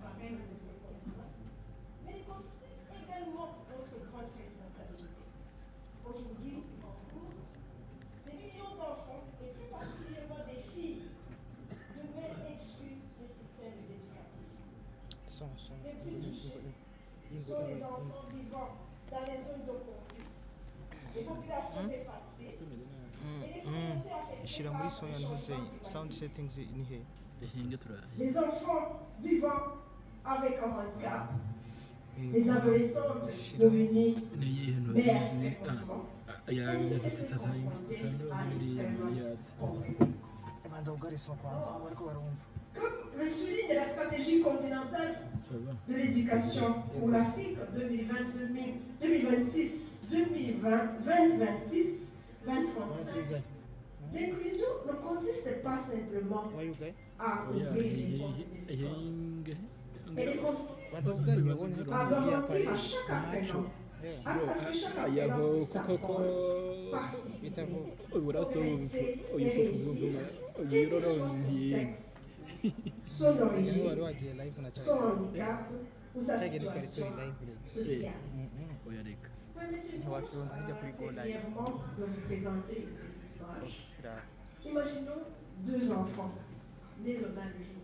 pareil de ce continent, mais il constitue également notre grande responsabilité. Aujourd'hui, en cours, des millions d'enfants, et plus particulièrement des filles, demeurent exclus des systèmes éducatifs. Les plus touchés sont les enfants vivant dans les zones de conflit, les populations dépassées et les communautés affectées par le changement climatique. Les enfants vivant avec un handicap, les adolescentes devenues mères précocement, ainsi que ceux confrontés à l'expérience professionnelle. Comme le souligne la stratégie continentale de l'éducation pour l'Afrique 2026-2035, l'inclusion ne consiste pas simplement à ouvrir les portes des écoles. Elle consiste à garantir à chaque apprenant, à ce que chaque apprenant puisse apprendre, participer, progresser et réussir, quel que soit son sexe, son origine, son handicap ou sa situation sociale. Permettez-moi brièvement de vous présenter une petite image. Imaginons deux enfants nés le même jour.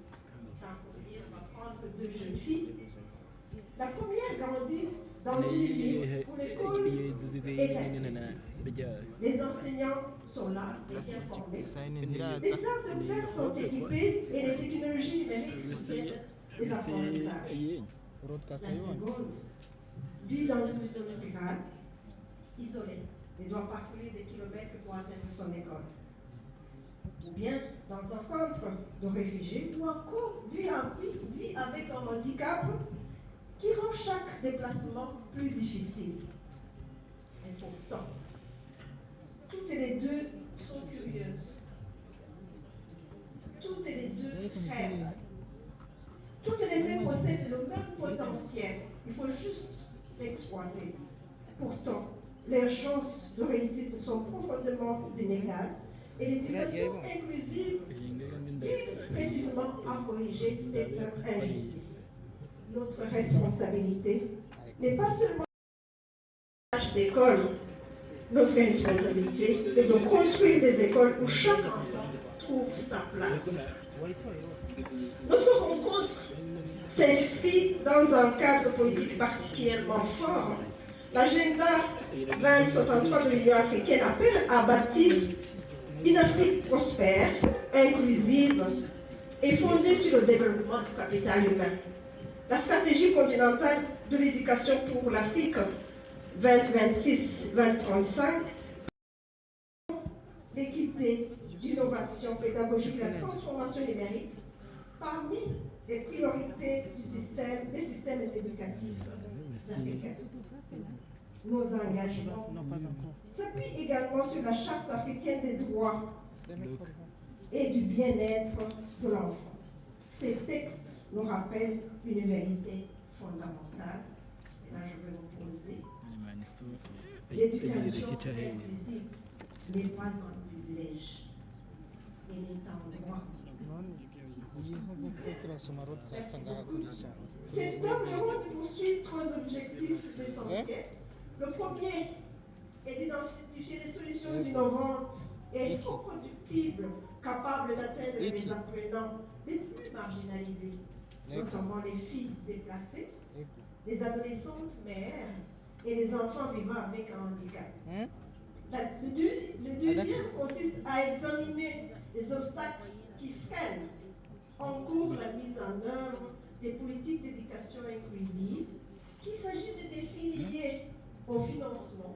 Car pour venir, on va prendre deux jeunes filles. La première grandit dans une ville où l'école est accessible. Les enseignants sont là, bien formés. Les salles de classe sont équipées et les technologies numériques soutiennent les apprentissages. La seconde vit dans une zone rurale, isolée, et doit parcourir des kilomètres pour atteindre son école. Ou bien dans un centre de réfugiés, ou encore vit avec un handicap qui rend chaque déplacement plus difficile. Et pourtant, toutes les deux sont curieuses. Toutes les deux rêvent. Toutes les deux possèdent le même potentiel. Il faut juste l'exploiter. Pourtant, leurs chances de réussite sont profondément inégales et l'éducation inclusive vise précisément à corriger cette injustice. Notre responsabilité n'est pas seulement d'école. Notre responsabilité est de construire des écoles où chaque enfant trouve sa place. Notre rencontre s'inscrit dans un cadre politique particulièrement fort. L'agenda 2063 de l'Union africaine appelle à bâtir une Afrique prospère, inclusive et fondée sur le développement du capital humain. La stratégie continentale de l'éducation pour l'Afrique 2026-2035, l'équité, l'innovation pédagogique, la transformation numérique, parmi les priorités des systèmes éducatifs africains. Nos engagements s'appuient également sur la Charte africaine des droits et du bien-être de l'enfant. Ces textes nous rappellent une vérité fondamentale. Et là, je vais vous poser. L'éducation inclusive n'est pas un privilège. Elle est un droit. Cette table ronde poursuit trois objectifs essentiels. Le premier est d'identifier des solutions innovantes et co-productibles capables d'atteindre les apprenants les plus marginalisés, notamment les filles déplacées, les adolescentes mères et les enfants vivant avec un handicap. Le deuxième consiste à examiner les obstacles qui freinent en cours la mise en œuvre des politiques d'éducation inclusive, qu'il s'agit de défis liés au financement,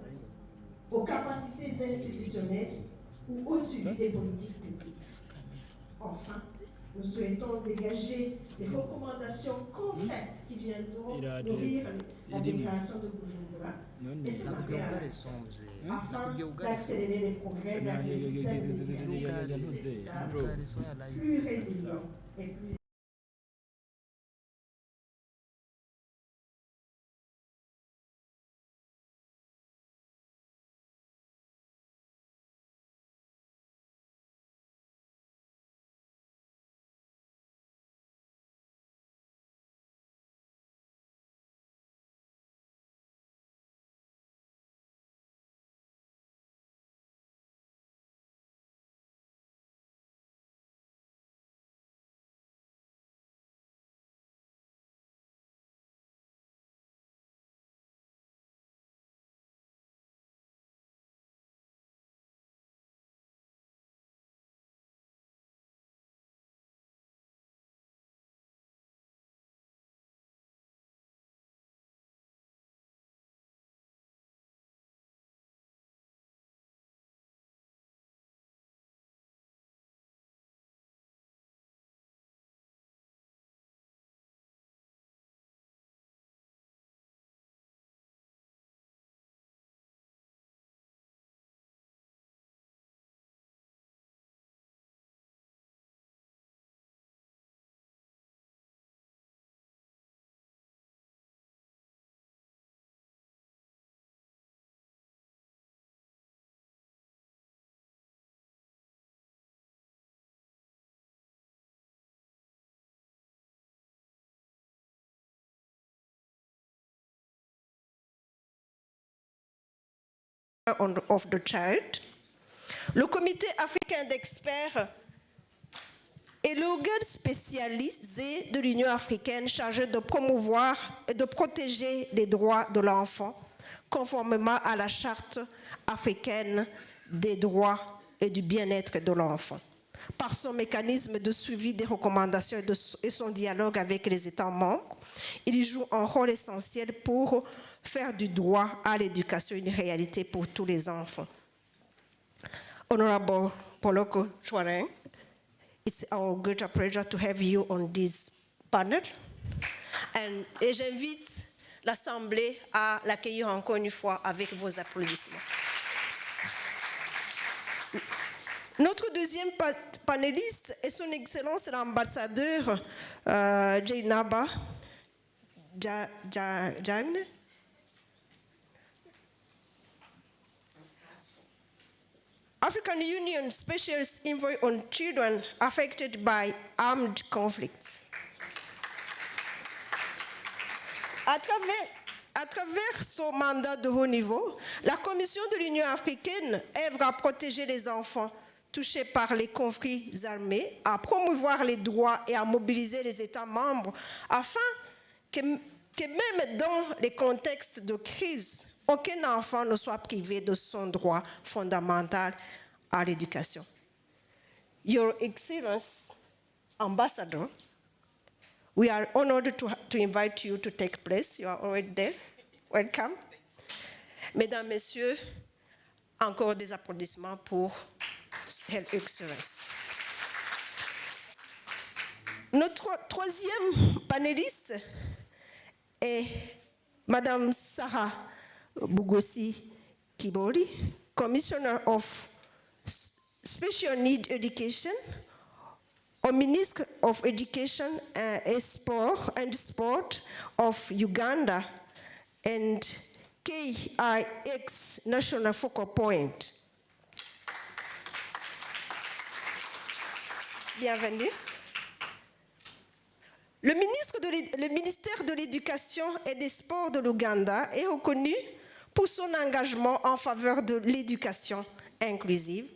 aux capacités institutionnelles ou au suivi des politiques publiques. Enfin, nous souhaitons dégager des recommandations concrètes qui viendront nourrir la déclaration de Bujumbura et se matérialiser afin d'accélérer les progrès vers des systèmes éducatifs plus résilients et plus of the Child. Le comité africain d'experts est l'organe spécialisé de l'Union africaine chargé de promouvoir et de protéger les droits de l'enfant, conformément à la Charte africaine des droits et du bien-être de l'enfant. Par son mécanisme de suivi des recommandations et son dialogue avec les États membres, il joue un rôle essentiel pour faire du droit à l'éducation une réalité pour tous les enfants. Honorable 𝗵𝗿𝗲𝗲, it's our great pleasure to have you on this panel. Et j'invite l'Assemblée à l'accueillir encore une fois avec vos applaudissements. Notre deuxième panéliste est son Excellence l'ambassadeur 𝗧𝗵𝗿𝗲𝗲. African Union Specialist Envoy on Children Affected by Armed Conflicts. À travers son mandat de haut niveau, la Commission de l'Union africaine œuvre à protéger les enfants touchés par les conflits armés, à promouvoir les droits et à mobiliser les États membres afin que même dans les contextes de crise, aucun enfant ne soit privé de son droit fondamental à l'éducation. Your Excellence, Ambassador, we are honored to invite you to take place. You are already there. Welcome. Mesdames, Messieurs, encore des applaudissements pour Her Excellence. Notre troisième panéliste est Madame 𝗧𝗵𝗿𝗲𝗲, Commissioner of Special Need Education, or Minister of Education and Sport of Uganda, and KIX National Focal Point. Bienvenue. Le ministère de l'Éducation et des Sports de l'Ouganda est reconnu pour son engagement en faveur de l'éducation inclusive.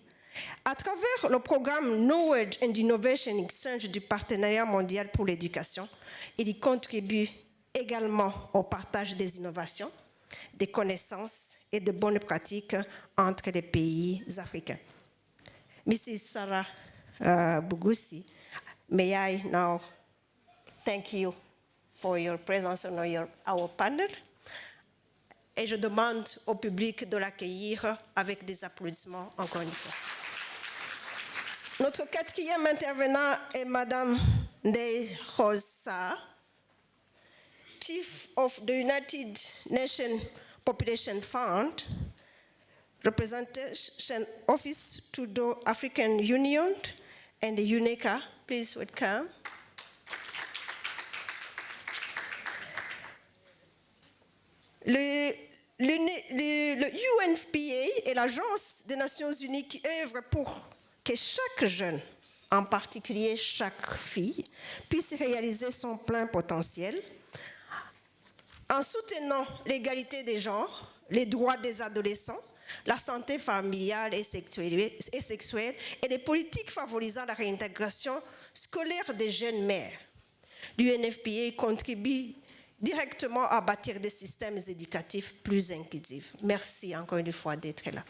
À travers le programme Knowledge and Innovation Exchange du Partenariat mondial pour l'éducation, il y contribue également au partage des innovations, des connaissances et de bonnes pratiques entre les pays africains. Mrs. 𝗧𝗵𝗿𝗲𝗲, may I now thank you for your presence on our panel. Et je demande au public de l'accueillir avec des applaudissements encore une fois. Notre quatrième intervenant est Madame 𝗧𝗵𝗿𝗲𝗲, Chief of the United Nations Population Fund, Representation Office to the African Union and the UNECA. Please welcome. Le UNFPA est l'agence des Nations Unies qui œuvre pour que chaque jeune, en particulier chaque fille, puisse réaliser son plein potentiel en soutenant l'égalité des genres, les droits des adolescents, la santé familiale et sexuelle et les politiques favorisant la réintégration scolaire des jeunes mères. L'UNFPA contribue directement à bâtir des systèmes éducatifs plus inclusifs. Merci encore une fois d'être là.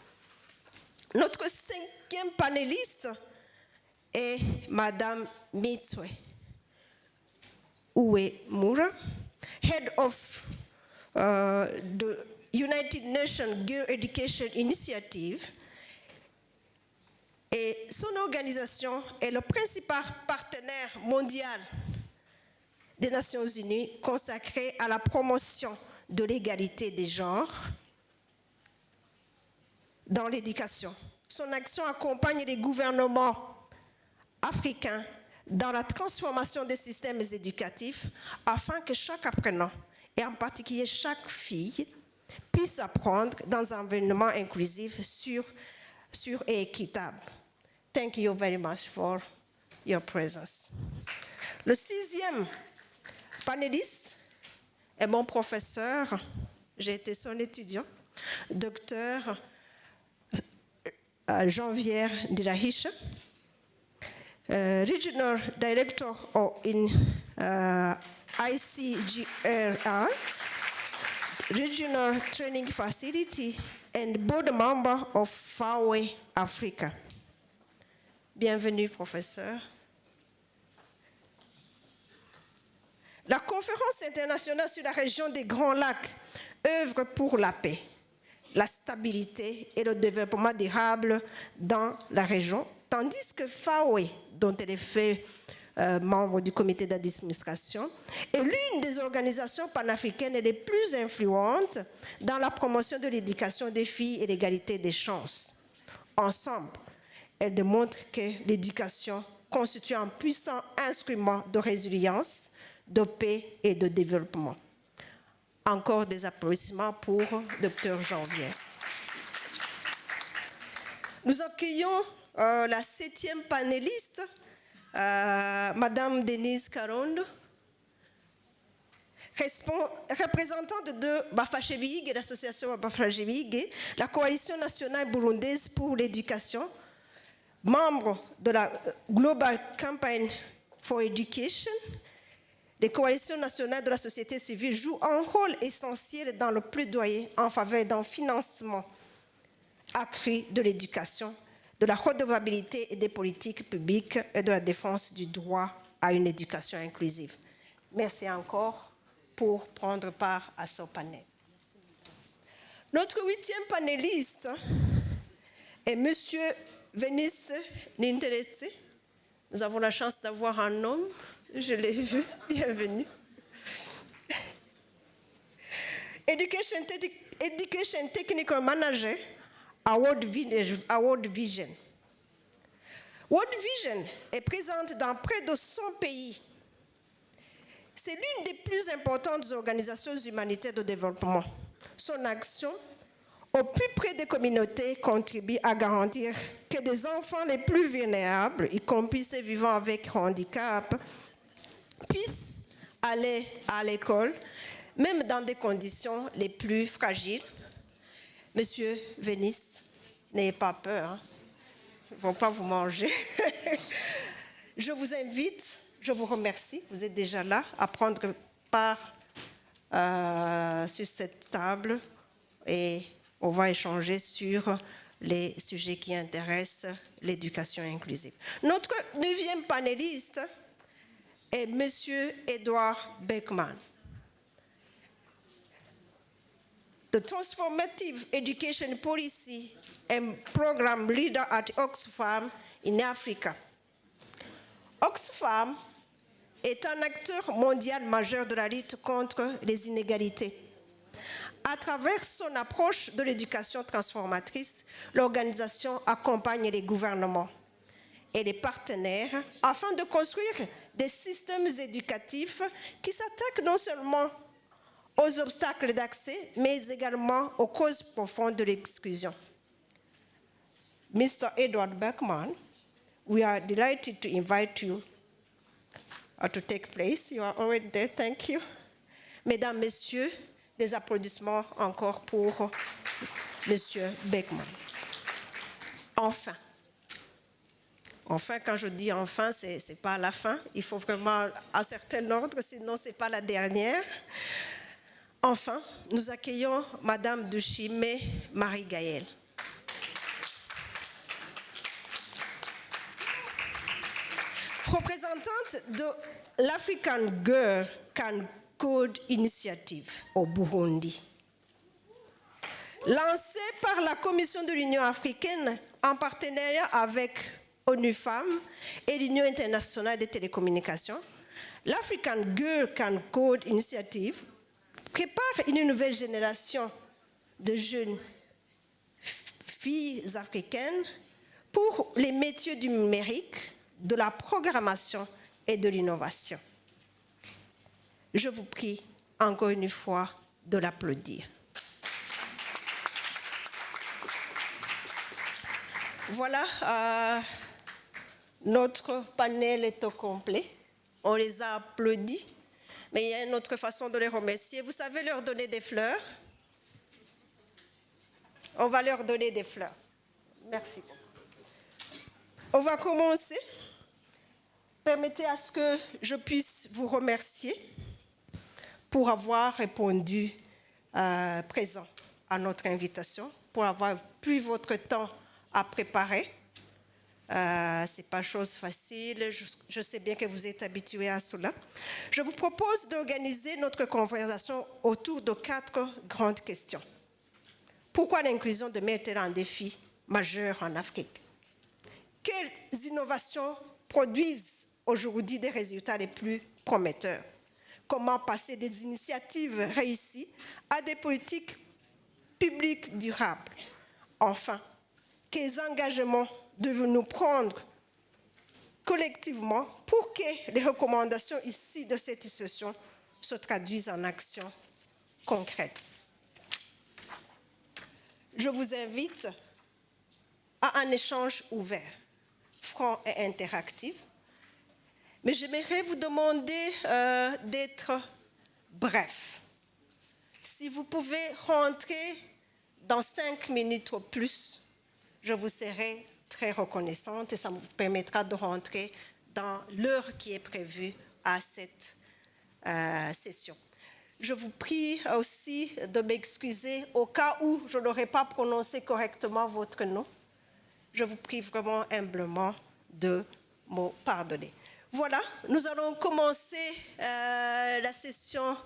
Notre cinquième panéliste est Madame 𝗵𝗿𝗲𝗍𝗵𝗿𝗲𝗍, Head of the United Nations Girl Education Initiative. Et son organisation est le principal partenaire mondial des Nations Unies consacré à la promotion de l'égalité des genres dans l'éducation. Son action accompagne les gouvernements africains dans la transformation des systèmes éducatifs afin que chaque apprenant, et en particulier chaque fille, puisse apprendre dans un environnement inclusif, sûr et équitable. Thank you very much for your presence. Le sixième panéliste est mon professeur, j'ai été son étudiant, Dr 𝗧𝗵𝗿𝗲𝗲, Regional Director in ICGRR, Regional Training Facility, and Board Member of 𝗧𝗵𝗿𝗲𝗲 Africa. Bienvenue, professeur. La conférence internationale sur la région des Grands Lacs œuvre pour la paix, la stabilité et le développement durable dans la région, tandis que 𝗧𝗵𝗿𝗲𝗲, dont elle est fait membre du comité d'administration, est l'une des organisations panafricaines les plus influentes dans la promotion de l'éducation des filles et l'égalité des chances. Ensemble, elles démontrent que l'éducation constitue un puissant instrument de résilience, de paix et de développement. Encore des applaudissements pour Dr 𝗧𝗵𝗿𝗲𝗲. Nous accueillons la 7e panéliste, Madame Denise Karondo, représentante de 𝗵𝗲𝗍𝗍𝗍, l'association 𝗵𝗲𝗍𝗍𝗍, la coalition nationale burundaise pour l'éducation, membre de la Global Campaign for Education. Les coalitions nationales de la société civile jouent un rôle essentiel dans le plaidoyer en faveur d'un financement accru de l'éducation, de la redevabilité et des politiques publiques et de la défense du droit à une éducation inclusive. Merci encore pour prendre part à ce panel. Notre 8e panéliste est M. 𝗧𝗵𝗿𝗲𝗲. Nous avons la chance d'avoir un homme, je l'ai vu, bienvenue. Education Technical Manager à World Vision. World Vision est présente dans près de 100 pays. C'est l'une des plus importantes organisations humanitaires de développement. Son action au plus près des communautés contribue à garantir que des enfants les plus vulnérables, y compris ceux vivant avec handicap, puissent aller à l'école, même dans des conditions les plus fragiles. Monsieur 𝗵𝗵𝗍𝗍, n'ayez pas peur, hein. Ils ne vont pas vous manger. Je vous invite, je vous remercie, vous êtes déjà là, à prendre part sur cette table et on va échanger sur les sujets qui intéressent l'éducation inclusive. Notre 9e panéliste est M. 𝗧𝗵𝗿𝗲𝗲𝗲. The Transformative Education Policy and Program Leader at 𝗧𝗵 in Africa. 𝗧𝗵 est un acteur mondial majeur de la lutte contre les inégalités. À travers son approche de l'éducation transformatrice, l'organisation accompagne les gouvernements et les partenaires afin de construire des systèmes éducatifs qui s'attaquent non seulement aux obstacles d'accès, mais également aux causes profondes de l'exclusion. Mr. 𝗧𝗵𝗿𝗲𝗲𝗲, we are delighted to invite you to take place. You are already there, thank you. Mesdames, Messieurs, des applaudissements encore pour M. 𝗧𝗵𝗿𝗲𝗲𝗲. Enfin. Enfin, quand je dis enfin, ce n'est pas la fin. Il faut vraiment un certain ordre, sinon ce n'est pas la dernière. Enfin, nous accueillons Madame Dushime Marie-Gaëlle. Représentante de l'African Girl Can Code Initiative au Burundi. Lancée par la Commission de l'Union africaine en partenariat avec ONU Femmes et l'Union internationale des télécommunications, l'African Girl Can Code Initiative prépare une nouvelle génération de jeunes filles africaines pour les métiers du numérique, de la programmation et de l'innovation. Je vous prie encore une fois de l'applaudir. Voilà, notre panel est au complet. On les a applaudis, mais il y a une autre façon de les remercier. Vous savez leur donner des fleurs? On va leur donner des fleurs. Merci beaucoup. On va commencer. Permettez à ce que je puisse vous remercier pour avoir répondu présent à notre invitation, pour avoir pris votre temps à préparer. Ce n'est pas chose facile, je sais bien que vous êtes habitués à cela. Je vous propose d'organiser notre conversation autour de 4 grandes questions. Pourquoi l'inclusion demeure-t-elle un défi majeur en Afrique? Quelles innovations produisent aujourd'hui des résultats les plus prometteurs? Comment passer des initiatives réussies à des politiques publiques durables? Enfin, quels engagements devons-nous prendre collectivement pour que les recommandations ici de cette session se traduisent en actions concrètes? Je vous invite à un échange ouvert, franc et interactif, mais j'aimerais vous demander d'être bref. Si vous pouvez rentrer dans 5 minutes ou plus, je vous serai très reconnaissante et ça vous permettra de rentrer dans l'heure qui est prévue à cette session. Je vous prie aussi de m'excuser au cas où je n'aurais pas prononcé correctement votre nom. Je vous prie vraiment humblement de me pardonner. Voilà, nous allons commencer la session,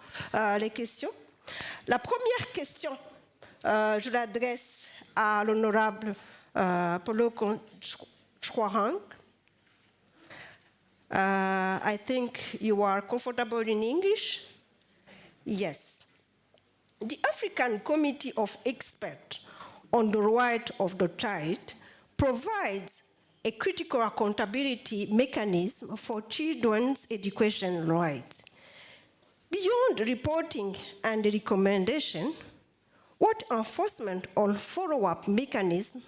les questions. La première question, je l'adresse à l'honorable 𝗵𝗿𝗲𝗲. I think you are comfortable in English? Yes. The African Committee of Experts on the Rights of the Child provides a critical accountability mechanism for children's education rights. Beyond reporting and recommendation, what enforcement or follow-up mechanism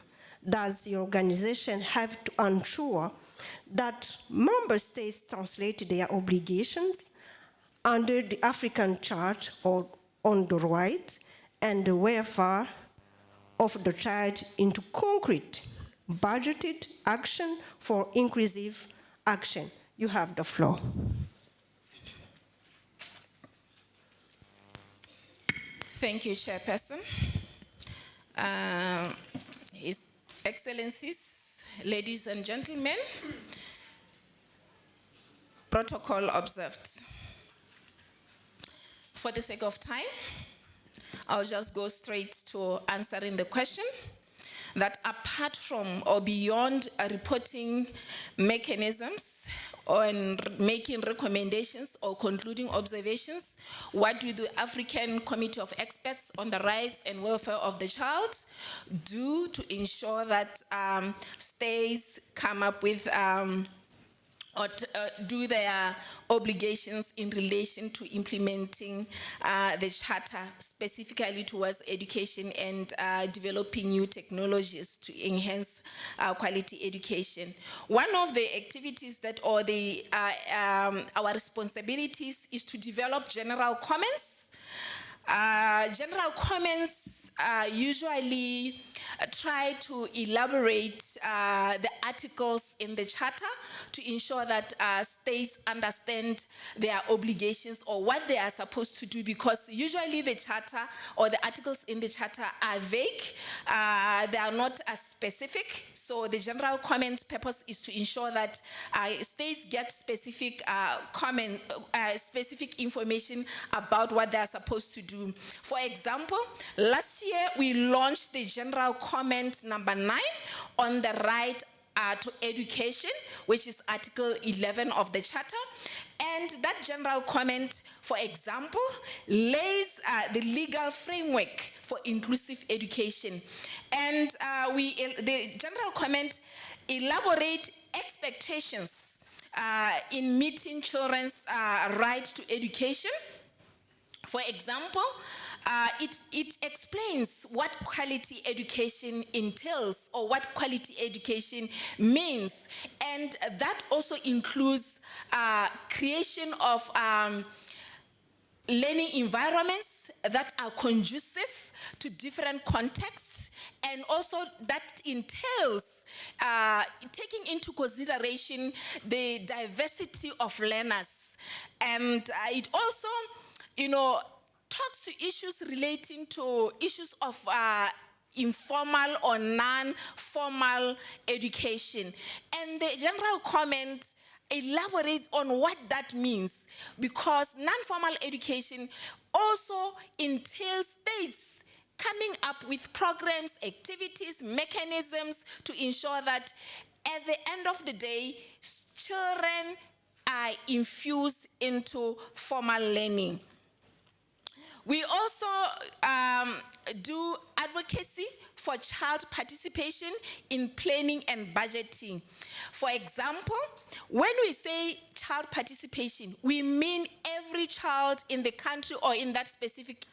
does the organization have to ensure that member states translate their obligations under the African Charter on the Rights and the Welfare of the Child into concrete, budgeted action for inclusive action? You have the floor. Thank you, Chairperson. His Excellencies, ladies and gentlemen, protocol observed. For the sake of time, I'll just go straight to answering the question that apart from or beyond reporting mechanisms on making recommendations or concluding observations, what do the African Committee of Experts on the Rights and Welfare of the Child do to ensure that states come up with or do their obligations in relation to implementing the Charter, specifically towards education and developing new technologies to enhance quality education. One of the activities that, or the our responsibilities is to develop general comments. General comments usually try to elaborate the articles in the Charter to ensure that states understand their obligations or what they are supposed to do, because usually the Charter or the articles in the Charter are vague. They are not as specific. So the general comment purpose is to ensure that states get specific specific information about what they are supposed to do. For example, last year we launched the general comment number 9 on the right to education, which is Article 11 of the Charter. And that general comment, for example, lays the legal framework for inclusive education. And the general comment elaborates expectations in meeting children's right to education. For example, it explains what quality education entails or what quality education means. And that also includes creation of learning environments that are conducive to different contexts, and also that entails taking into consideration the diversity of learners. And it also, talks to issues relating to issues of informal or non-formal education. And the general comment elaborates on what that means, because non-formal education also entails states coming up with programs, activities, mechanisms to ensure that at the end of the day, children are infused into formal learning. We also do advocacy for child participation in planning and budgeting. For example, when we say child participation, we mean every child in the country or in that specific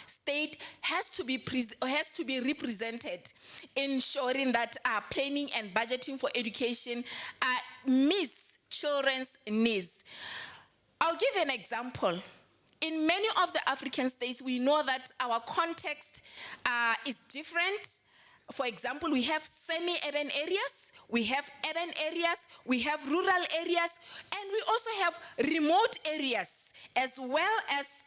state has to be represented, ensuring that planning and budgeting for education meets children's needs. I'll give you an example. In many of the African states, we know that our context is different. For example, we have semi-urban areas, we have urban areas, we have rural areas, and we also have remote areas, as well as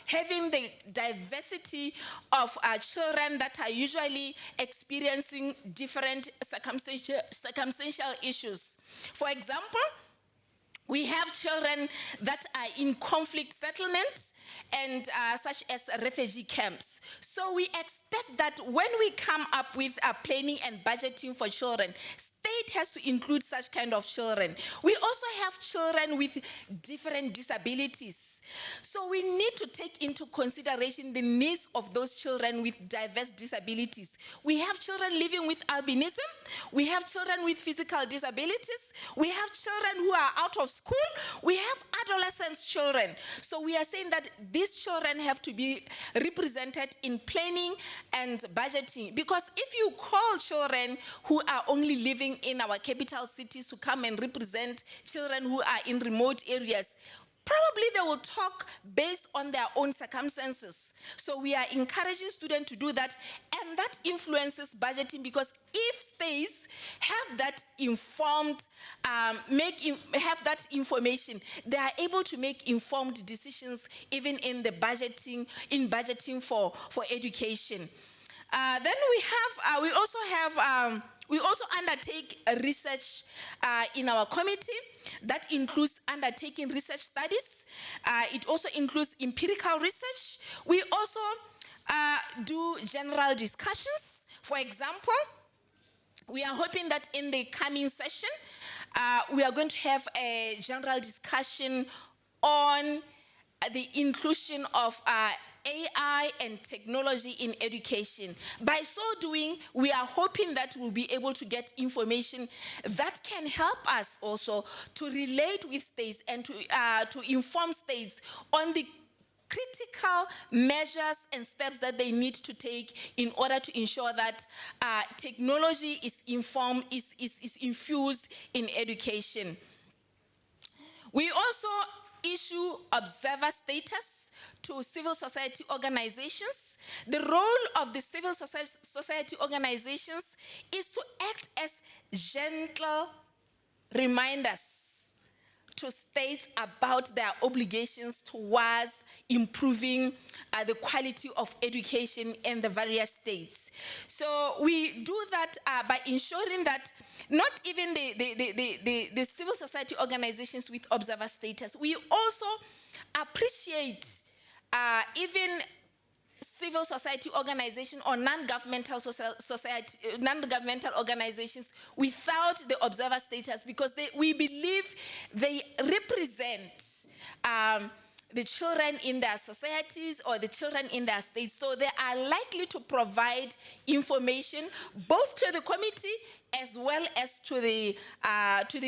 having the diversity of children that are usually experiencing different circumstantial issues. For example, we have children that are in conflict settlements and such as refugee camps. So we expect that when we come up with planning and budgeting for children, state has to include such kind of children. We also have children with different disabilities. So we need to take into consideration the needs of those children with diverse disabilities. We have children living with albinism. We have children with physical disabilities. We have children who are out of school. We have adolescent children. So we are saying that these children have to be represented in planning and budgeting. Because if you call children who are only living in our capital cities to come and represent children who are in remote areas, probably they will talk based on their own circumstances. So we are encouraging students to do that, and that influences budgeting, because if states have that informed, have that information, they are able to make informed decisions even in the budgeting for education. Then we also undertake a research in our committee that includes undertaking research studies. It also includes empirical research. We also do general discussions. For example, we are hoping that in the coming session, we are going to have a general discussion on the inclusion of AI and technology in education. By so doing, we are hoping that we'll be able to get information that can help us also to relate with states and to inform states on the critical measures and steps that they need to take in order to ensure that technology is infused in education. We also issue observer status to civil society organizations. The role of the civil society organizations is to act as gentle reminders to states about their obligations towards improving the quality of education in the various states. So we do that by ensuring that not even the civil society organizations with observer status, we also appreciate even civil society organization or non-governmental organizations without the observer status, because we believe they represent the children in their societies or the children in their states. So they are likely to provide information both to the committee as well as to the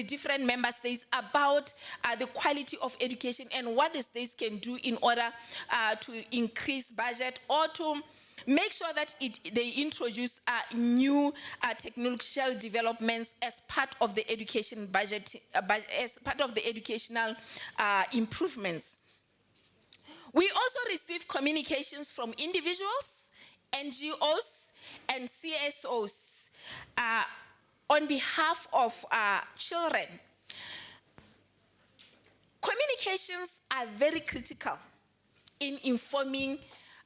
different member states about the quality of education and what the states can do in order to increase budget or to make sure that they introduce new technological developments as part of the education budget, as part of the educational improvements. We also receive communications from individuals, NGOs, and CSOs on behalf of children. Communications are very critical in informing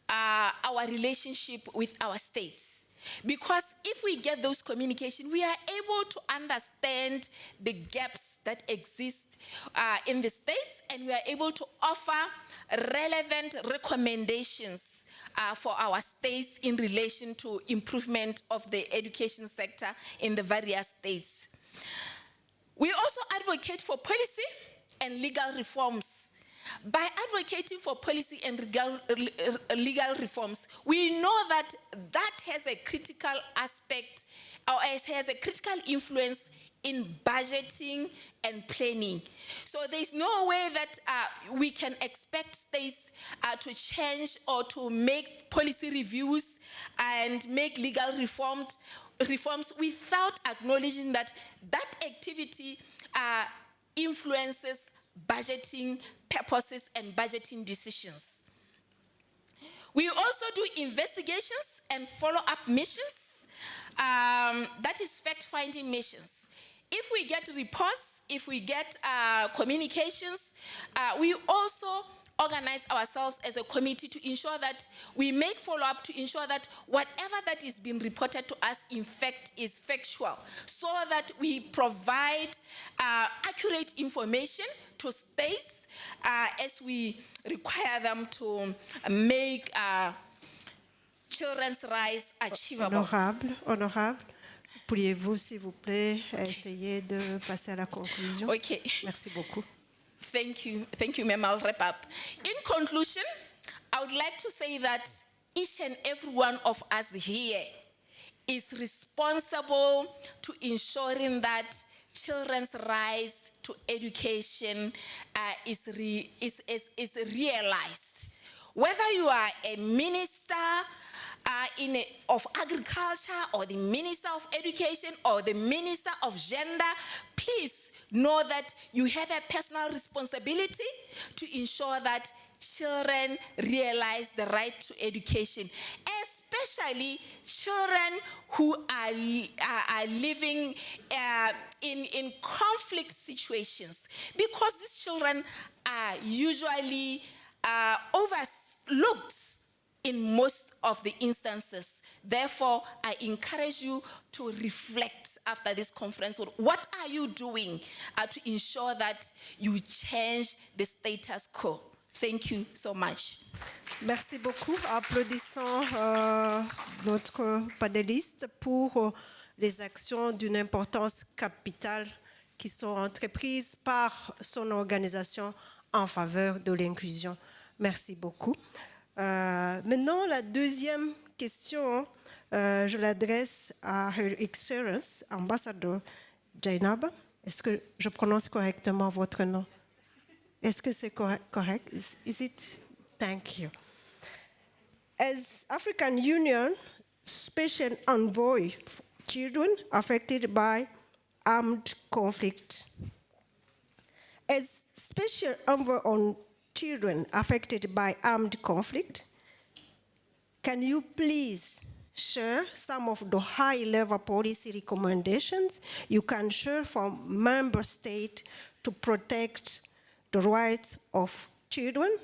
our relationship with our states. Because if we get those communications, we are able to understand the gaps that exist in the states, and we are able to offer relevant recommendations for our states in relation to improvement of the education sector in the various states. We also advocate for policy and legal reforms. By advocating for policy and legal reforms, we know that that has a critical aspect, or has a critical influence in budgeting and planning. So there's no way that we can expect states to change or to make policy reviews and make legal reforms without acknowledging that that activity influences budgeting purposes and budgeting decisions. We also do investigations and follow-up missions, that is fact-finding missions. If we get reports, if we get communications, we also organize ourselves as a committee to ensure that we make follow-up, to ensure that whatever that is being reported to us, in fact, is factual, so that we provide accurate information to states as we require them to make children's rights achievable. Honorable, pourriez-vous, s'il vous plaît, essayer de passer à la conclusion? Okay. Merci beaucoup. Thank you, ma'am. I'll wrap up. In conclusion, I would like to say that each and every one of us here is responsible to ensuring that children's rights to education is realized. Whether you are a minister of agriculture, or the minister of education, or the minister of gender, please know that you have a personal responsibility to ensure that children realize the right to education, especially children who are living in conflict situations, because these children are usually overlooked in most of the instances. Therefore, I encourage you to reflect after this conference. What are you doing to ensure that you change the status quo? Thank you so much. Merci beaucoup. Applaudissons notre panéliste pour les actions d'une importance capitale qui sont entreprises par son organisation en faveur de l'inclusion. Merci beaucoup. Maintenant, la deuxième question, je l'adresse à Her Excellence, ambassadeur 𝗧𝗵𝗿𝗲. Est-ce que je prononce correctement votre nom? Est-ce que c'est correct? Is it? Thank you. As African Union Special Envoy for Children Affected by Armed Conflict, as Special Envoy on Children affected by armed conflict, can you please share some of the high-level policy recommendations you can share from member states to protect the rights of children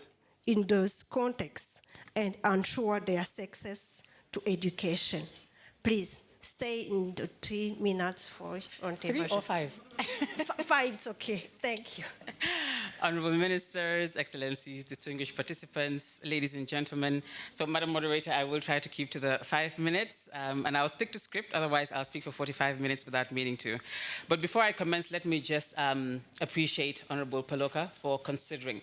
in those contexts and ensure their success to education? Please stay in the 3 minutes for intervention. 3 or 5? 5, it's okay. Thank you. Honorable Ministers, Excellencies, distinguished participants, ladies and gentlemen. So, Madam Moderator, I will try to keep to the 5 minutes, and I'll stick to script, otherwise I'll speak for 45 minutes without meaning to. But before I commence, let me just appreciate Honorable 𝗵𝗲𝗲 for considering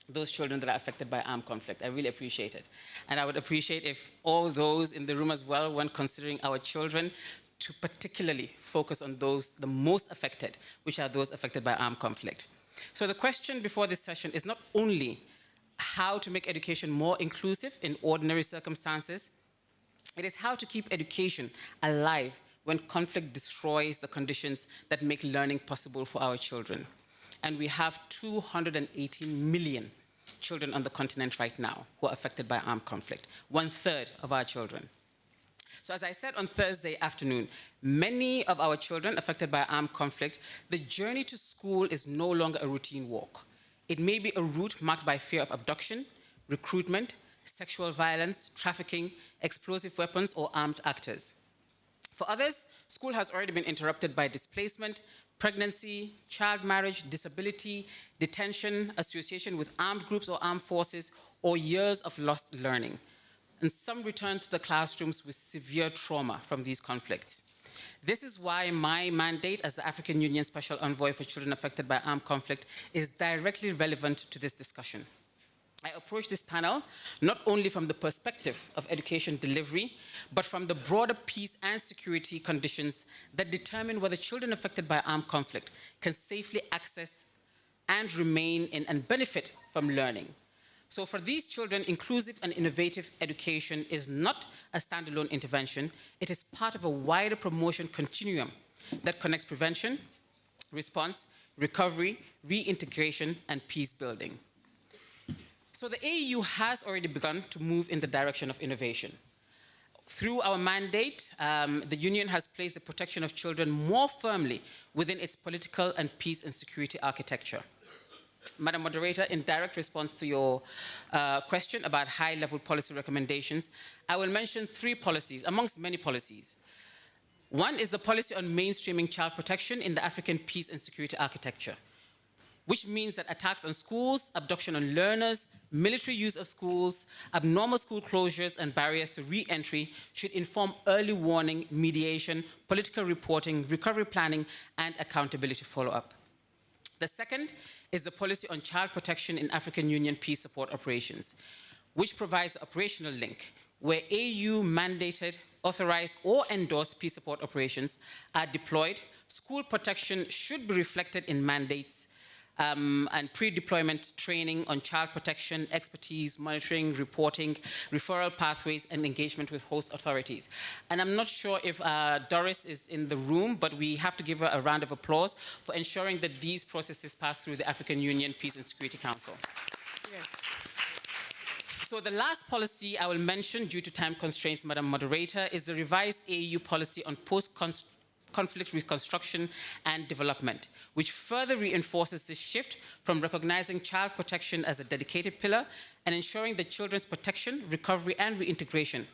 those children that are affected by armed conflict. I really appreciate it. And I would appreciate if all those in the room as well, when considering our children, to particularly focus on those the most affected, which are those affected by armed conflict. So the question before this session is not only how to make education more inclusive in ordinary circumstances, it is how to keep education alive when conflict destroys the conditions that make learning possible for our children. And we have 218 million children on the continent right now who are affected by armed conflict. 1/3 of our children. So as I said on Thursday afternoon, many of our children affected by armed conflict, the journey to school is no longer a routine walk. It may be a route marked by fear of abduction, recruitment, sexual violence, trafficking, explosive weapons, or armed actors. For others, school has already been interrupted by displacement, pregnancy, child marriage, disability, detention, association with armed groups or armed forces, or years of lost learning. And some return to the classrooms with severe trauma from these conflicts. This is why my mandate as the African Union Special Envoy for Children Affected by Armed Conflict is directly relevant to this discussion. I approach this panel not only from the perspective of education delivery, but from the broader peace and security conditions that determine whether children affected by armed conflict can safely access and remain in and benefit from learning. So for these children, inclusive and innovative education is not a standalone intervention. It is part of a wider promotion continuum that connects prevention, response, recovery, reintegration, and peace building. So the AU has already begun to move in the direction of innovation. Through our mandate, the Union has placed the protection of children more firmly within its political and peace and security architecture. Madam Moderator, in direct response to your question about high-level policy recommendations, I will mention 3 policies, amongst many policies. One is the policy on mainstreaming child protection in the African peace and security architecture, which means that attacks on schools, abduction on learners, military use of schools, abnormal school closures, and barriers to re-entry should inform early warning, mediation, political reporting, recovery planning, and accountability follow-up. The second is the policy on child protection in African Union peace support operations, which provides an operational link where AU mandated, authorized, or endorsed peace support operations are deployed. School protection should be reflected in mandates and pre-deployment training on child protection, expertise, monitoring, reporting, referral pathways, and engagement with host authorities. And I'm not sure if Doris is in the room, but we have to give her a round of applause for ensuring that these processes pass through the African Union Peace and Security Council. Yes. So the last policy I will mention, due to time constraints, Madam Moderator, is the revised AU policy on post-conflict reconstruction and development, which further reinforces this shift from recognizing child protection as a dedicated pillar and ensuring that children's protection, recovery, and reintegration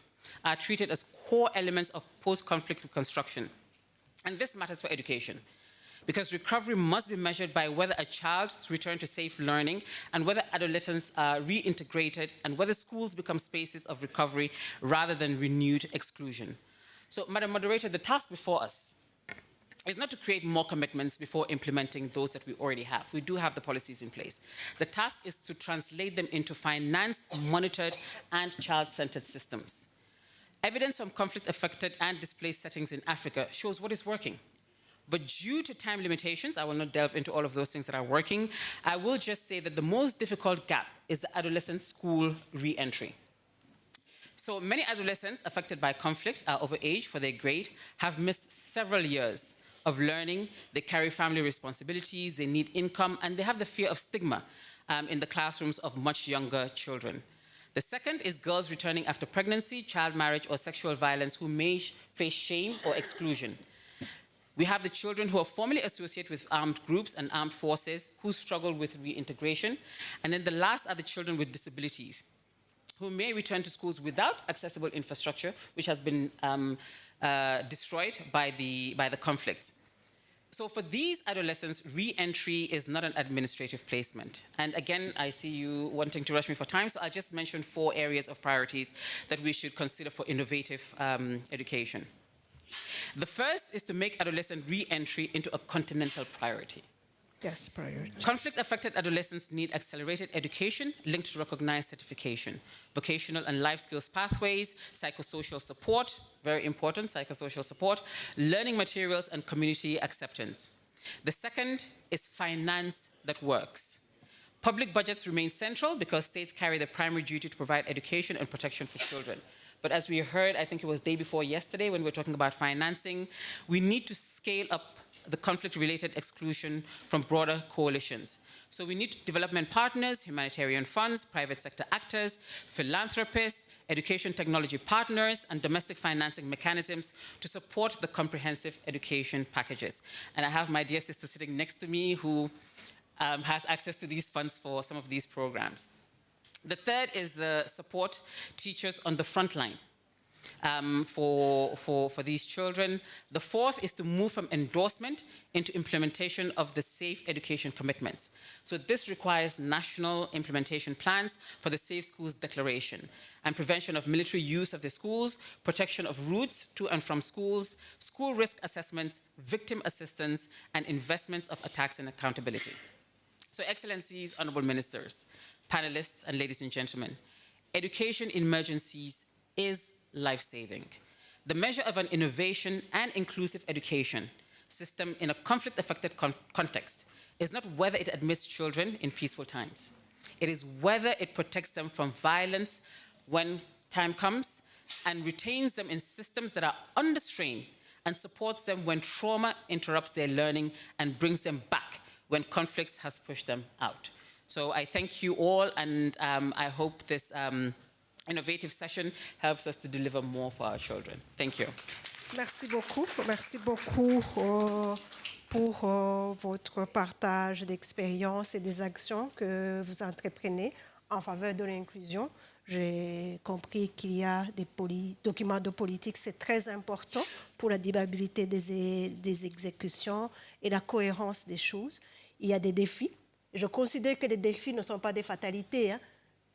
are treated as core elements of post-conflict reconstruction. And this matters for education, because recovery must be measured by whether a child's return to safe learning and whether adolescents are reintegrated and whether schools become spaces of recovery rather than renewed exclusion. So, Madam Moderator, the task before us is not to create more commitments before implementing those that we already have. We do have the policies in place. The task is to translate them into financed, monitored, and child-centered systems. Evidence from conflict-affected and displaced settings in Africa shows what is working. But due to time limitations, I will not delve into all of those things that are working. I will just say that the most difficult gap is the adolescent school re-entry. So many adolescents affected by conflict are overage for their grade, have missed several years of learning, they carry family responsibilities, they need income, and they have the fear of stigma in the classrooms of much younger children. The second is girls returning after pregnancy, child marriage, or sexual violence who may face shame or exclusion. We have the children who are formerly associated with armed groups and armed forces who struggle with reintegration. And then the last are the children with disabilities who may return to schools without accessible infrastructure, which has been destroyed by the conflicts. So for these adolescents, re-entry is not an administrative placement. And again, I see you wanting to rush me for time, so I'll just mention 4 areas of priorities that we should consider for innovative education. The first is to make adolescent re-entry into a continental priority. Yes, priority. Conflict-affected adolescents need accelerated education linked to recognized certification, vocational and life skills pathways, psychosocial support, very important, psychosocial support, learning materials, and community acceptance. The second is finance that works. Public budgets remain central because states carry the primary duty to provide education and protection for children. But as we heard, I think it was day before yesterday when we were talking about financing, we need to scale up the conflict-related exclusion from broader coalitions. So we need development partners, humanitarian funds, private sector actors, philanthropists, education technology partners, and domestic financing mechanisms to support the comprehensive education packages. And I have my dear sister sitting next to me who has access to these funds for some of these programs. The third is the support teachers on the front line. For these children. The fourth is to move from endorsement into implementation of the safe education commitments. So this requires national implementation plans for the Safe Schools Declaration and prevention of military use of the schools, protection of routes to and from schools, school risk assessments, victim assistance, and investments of attacks and accountability. So Excellencies, Honorable Ministers, panelists, and ladies and gentlemen, education in emergencies is life-saving. The measure of an innovation and inclusive education system in a conflict-affected context is not whether it admits children in peaceful times. It is whether it protects them from violence when time comes and retains them in systems that are under strain and supports them when trauma interrupts their learning and brings them back when conflicts has pushed them out. So I thank you all, and I hope this innovative session helps us to deliver more for our children. Thank you. Merci beaucoup. Merci beaucoup pour votre partage d'expériences et des actions que vous entreprenez en faveur de l'inclusion. J'ai compris qu'il y a des documents de politique, c'est très important pour la durabilité des exécutions et la cohérence des choses. Il y a des défis. Je considère que les défis ne sont pas des fatalités, hein.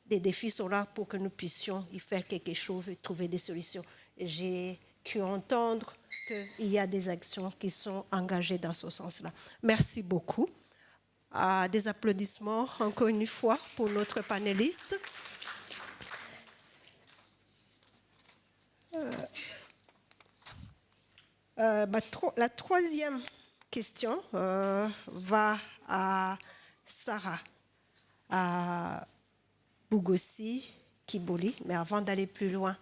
Des défis sont là pour que nous puissions y faire quelque chose et trouver des solutions. J'ai cru entendre qu'il y a des actions qui sont engagées dans ce sens-là. Merci beaucoup. Des applaudissements encore une fois pour notre panéliste. La troisième question va à Sarah. 𝗵𝗿𝗲𝗲, mais avant d'aller plus loin,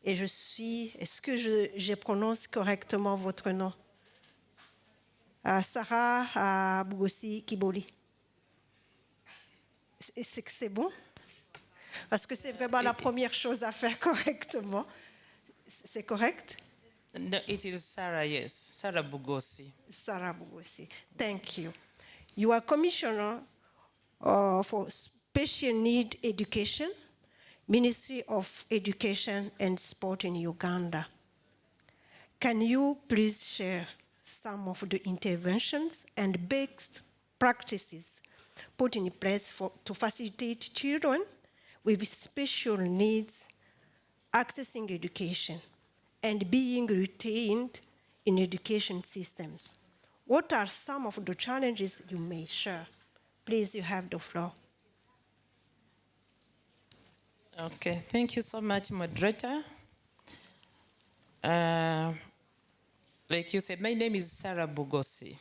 et est-ce que je prononce correctement votre nom? Sarah 𝗵𝗿𝗲𝗲. C'est bon? Parce que c'est vraiment la première chose à faire correctement. C'est correct? No, it is Sarah, yes. Sarah 𝗵𝗿𝗲𝗲. Sarah 𝗵𝗿𝗲𝗲. Thank you. You are Commissioner for Special Need Education, Ministry of Education and Sport in Uganda. Can you please share some of the interventions and best practices put in place to facilitate children with special needs accessing education and being retained in education systems? What are some of the challenges you may share? Please, you have the floor. Okay, thank you so much, moderator. Like you said, my name is Sarah 𝗵𝗿𝗲𝗲.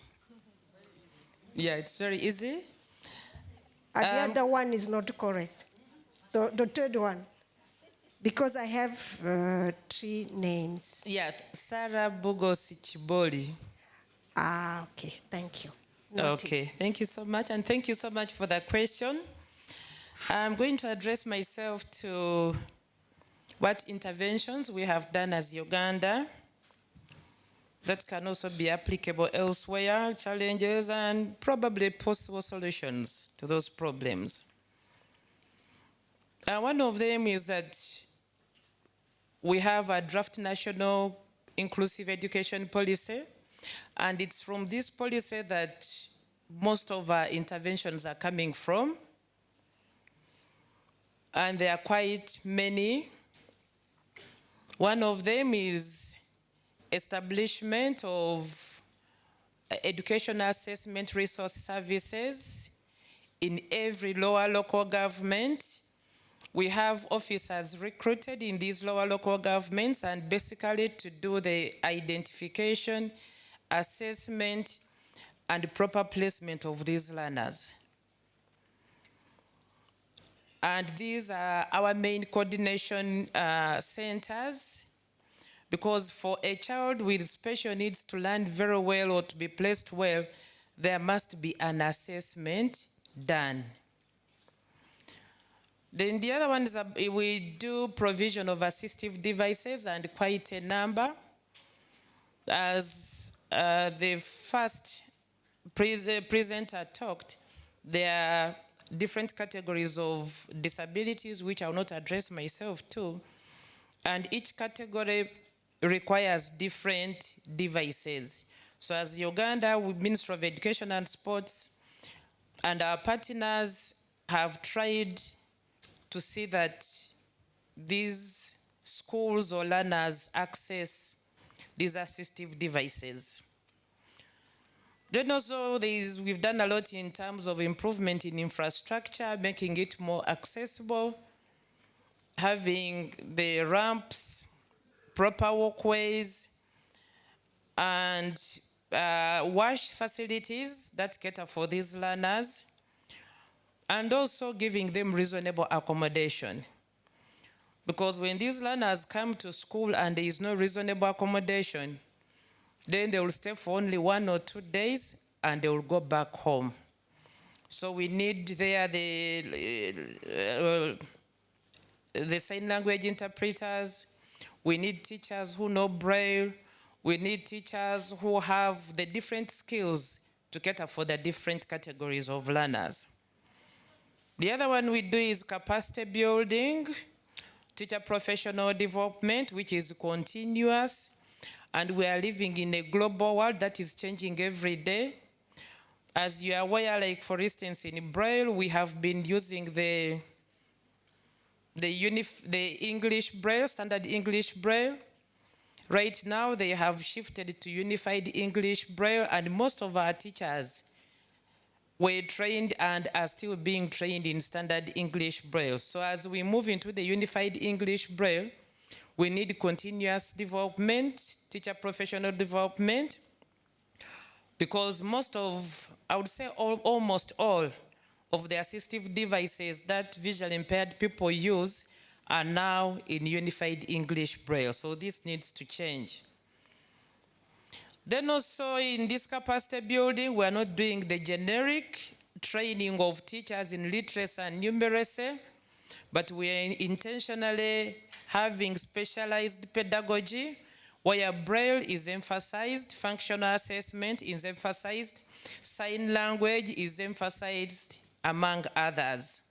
Yeah, it's very easy. The other one is not correct. The third one, because I have 3 names. Yeah, Sarah 𝗵𝗿𝗲𝗲. Okay, thank you. Noted. Okay, thank you so much, and thank you so much for that question. I'm going to address myself to what interventions we have done as Uganda that can also be applicable elsewhere, challenges, and probably possible solutions to those problems. One of them is that we have a draft national inclusive education policy, and it's from this policy that most of our interventions are coming from. And there are quite many. One of them is establishment of educational assessment resource services in every lower local government. We have officers recruited in these lower local governments, and basically to do the identification, assessment, and proper placement of these learners. And these are our main coordination centers, because for a child with special needs to learn very well or to be placed well, there must be an assessment done. Then the other one is we do provision of assistive devices, and quite a number. As the first presenter talked, there are different categories of disabilities which I will not address myself to, and each category requires different devices. So as Uganda, Ministry of Education and Sports and our partners have tried to see that these schools or learners access these assistive devices. Then also we've done a lot in terms of improvement in infrastructure, making it more accessible, having the ramps, proper walkways, and wash facilities that cater for these learners, and also giving them reasonable accommodation. Because when these learners come to school and there is no reasonable accommodation, then they will stay for only 1 or 2 days and they will go back home. So we need there the sign language interpreters, we need teachers who know Braille, we need teachers who have the different skills to cater for the different categories of learners. The other one we do is capacity building, teacher professional development, which is continuous, and we are living in a global world that is changing every day. As you are aware, like for instance in Braille, we have been using the English Braille, standard English Braille. Right now they have shifted to unified English Braille, and most of our teachers were trained and are still being trained in standard English Braille. So as we move into the unified English Braille, we need continuous development, teacher professional development, because most of, I would say almost all of the assistive devices that visually impaired people use are now in unified English Braille. So this needs to change. Then also in this capacity building, we are not doing the generic training of teachers in literacy and numeracy, but we are intentionally having specialized pedagogy where Braille is emphasized, functional assessment is emphasized, sign language is emphasized, among others.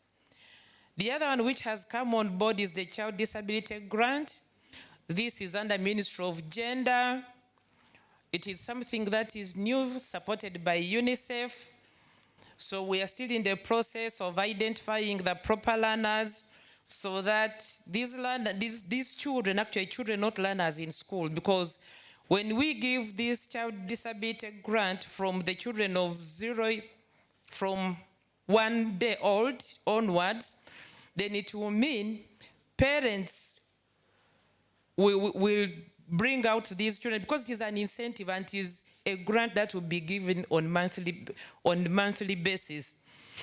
The other one which has come on board is the Child Disability Grant. This is under Ministry of Gender. It is something that is new, supported by UNICEF. So we are still in the process of identifying the proper learners so that these children, actually children, not learners in school, because when we give this child disability grant from the children of 0, from 1 day old onwards, then it will mean parents will bring out these children, because it is an incentive and it is a grant that will be given on monthly basis.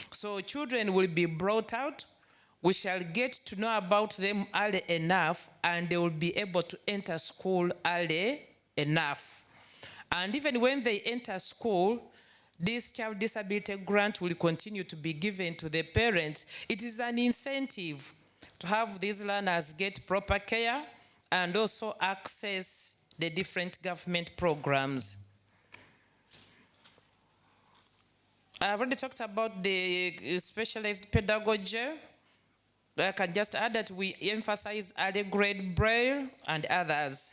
So children will be brought out, we shall get to know about them early enough, and they will be able to enter school early enough. And even when they enter school, this child disability grant will continue to be given to the parents. It is an incentive to have these learners get proper care and also access the different government programs. I've already talked about the specialized pedagogy. I can just add that we emphasize early grade Braille and others.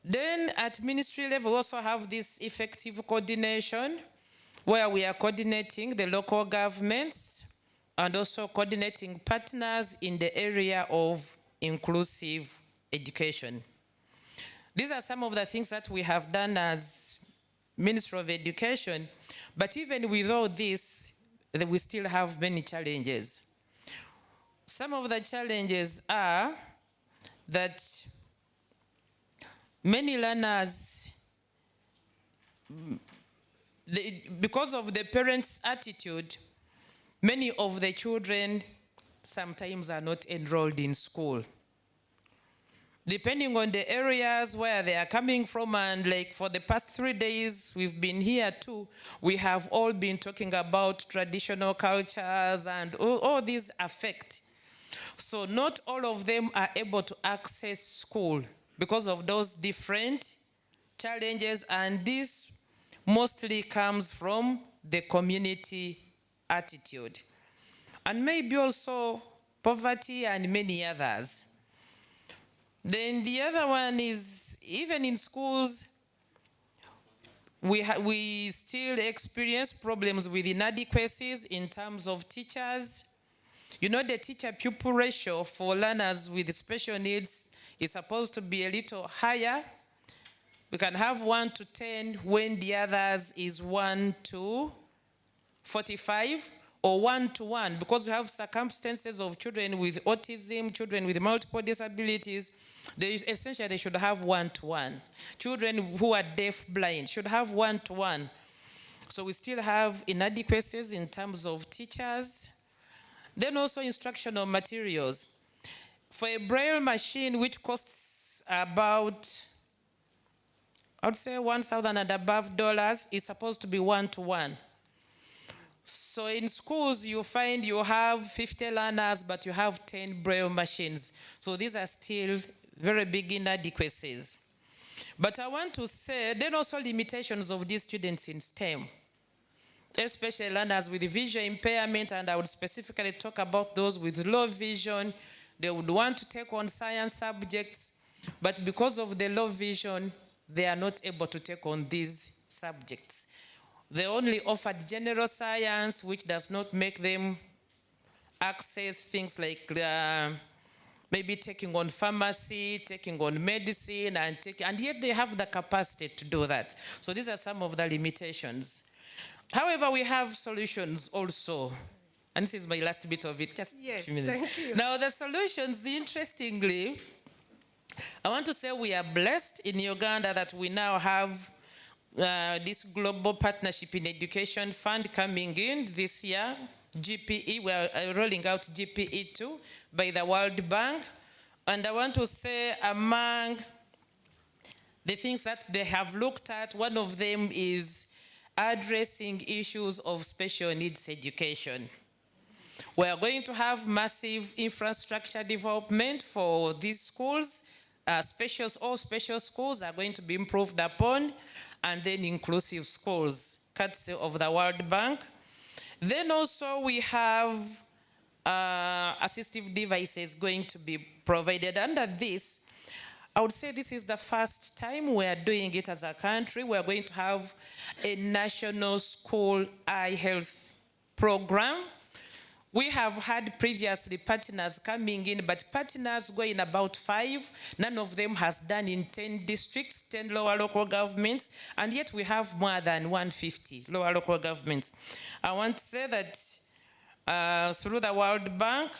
Then at ministry level, we also have this effective coordination where we are coordinating the local governments and also coordinating partners in the area of inclusive education. These are some of the things that we have done as Ministry of Education, but even with all this, we still have many challenges. Some of the challenges are that many learners, because of the parents' attitude, many of the children sometimes are not enrolled in school. Depending on the areas where they are coming from, and like for the past 3 days, we've been here too, we have all been talking about traditional cultures and all these affect. So not all of them are able to access school because of those different challenges, and this mostly comes from the community attitude. And maybe also poverty and many others. Then the other one is, even in schools, we still experience problems with inadequacies in terms of teachers. You know, the teacher-pupil ratio for learners with special needs is supposed to be a little higher. We can have 1 to 10 when the others is 1 to 45. Or 1 to 1, because we have circumstances of children with autism, children with multiple disabilities. Essentially, they should have 1 to 1. Children who are deaf, blind should have 1 to 1. So we still have inadequacies in terms of teachers. Then also instructional materials. For a Braille machine, which costs about, I would say $1,000 and above, it's supposed to be 1 to 1. So in schools, you find you have 50 learners, but you have 10 Braille machines. So these are still very big inadequacies. But I want to say, there are also limitations of these students in STEM, especially learners with visual impairment, and I would specifically talk about those with low vision. They would want to take on science subjects, but because of the low vision, they are not able to take on these subjects. They only offered general science, which does not make them access things like maybe taking on pharmacy, taking on medicine, and yet they have the capacity to do that. So these are some of the limitations. However, we have solutions also. And this is my last bit of it, just 2 minutes. Thank you. Now the solutions, interestingly, I want to say we are blessed in Uganda that we now have this Global Partnership in Education Fund coming in this year, GPE. We are rolling out GPE 2 by the World Bank. And I want to say among the things that they have looked at, one of them is addressing issues of special needs education. We are going to have massive infrastructure development for these schools. All special schools are going to be improved upon, and then inclusive schools, courtesy of the World Bank. Then also we have assistive devices going to be provided under this. I would say this is the first time we are doing it as a country. We are going to have a national school eye health program. We have had previously partners coming in, but partners go in about 5. None of them has done in 10 districts, 10 lower local governments, and yet we have more than 150 lower local governments. I want to say that through the World Bank,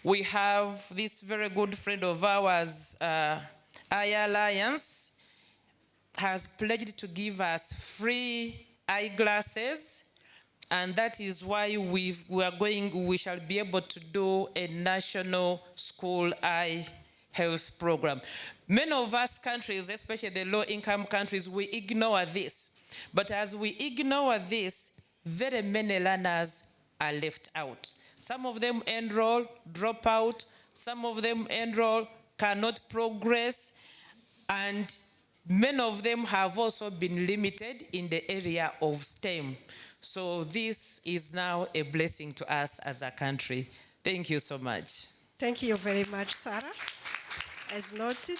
we have this very good friend of ours, Eye Alliance, has pledged to give us free eyeglasses. And that is why we shall be able to do a national school eye health program. Many of us countries, especially the low-income countries, we ignore this. But as we ignore this, very many learners are left out. Some of them enroll, drop out. Some of them enroll, cannot progress. And many of them have also been limited in the area of STEM. So this is now a blessing to us as a country. Thank you so much. Thank you very much, Sarah. As noted,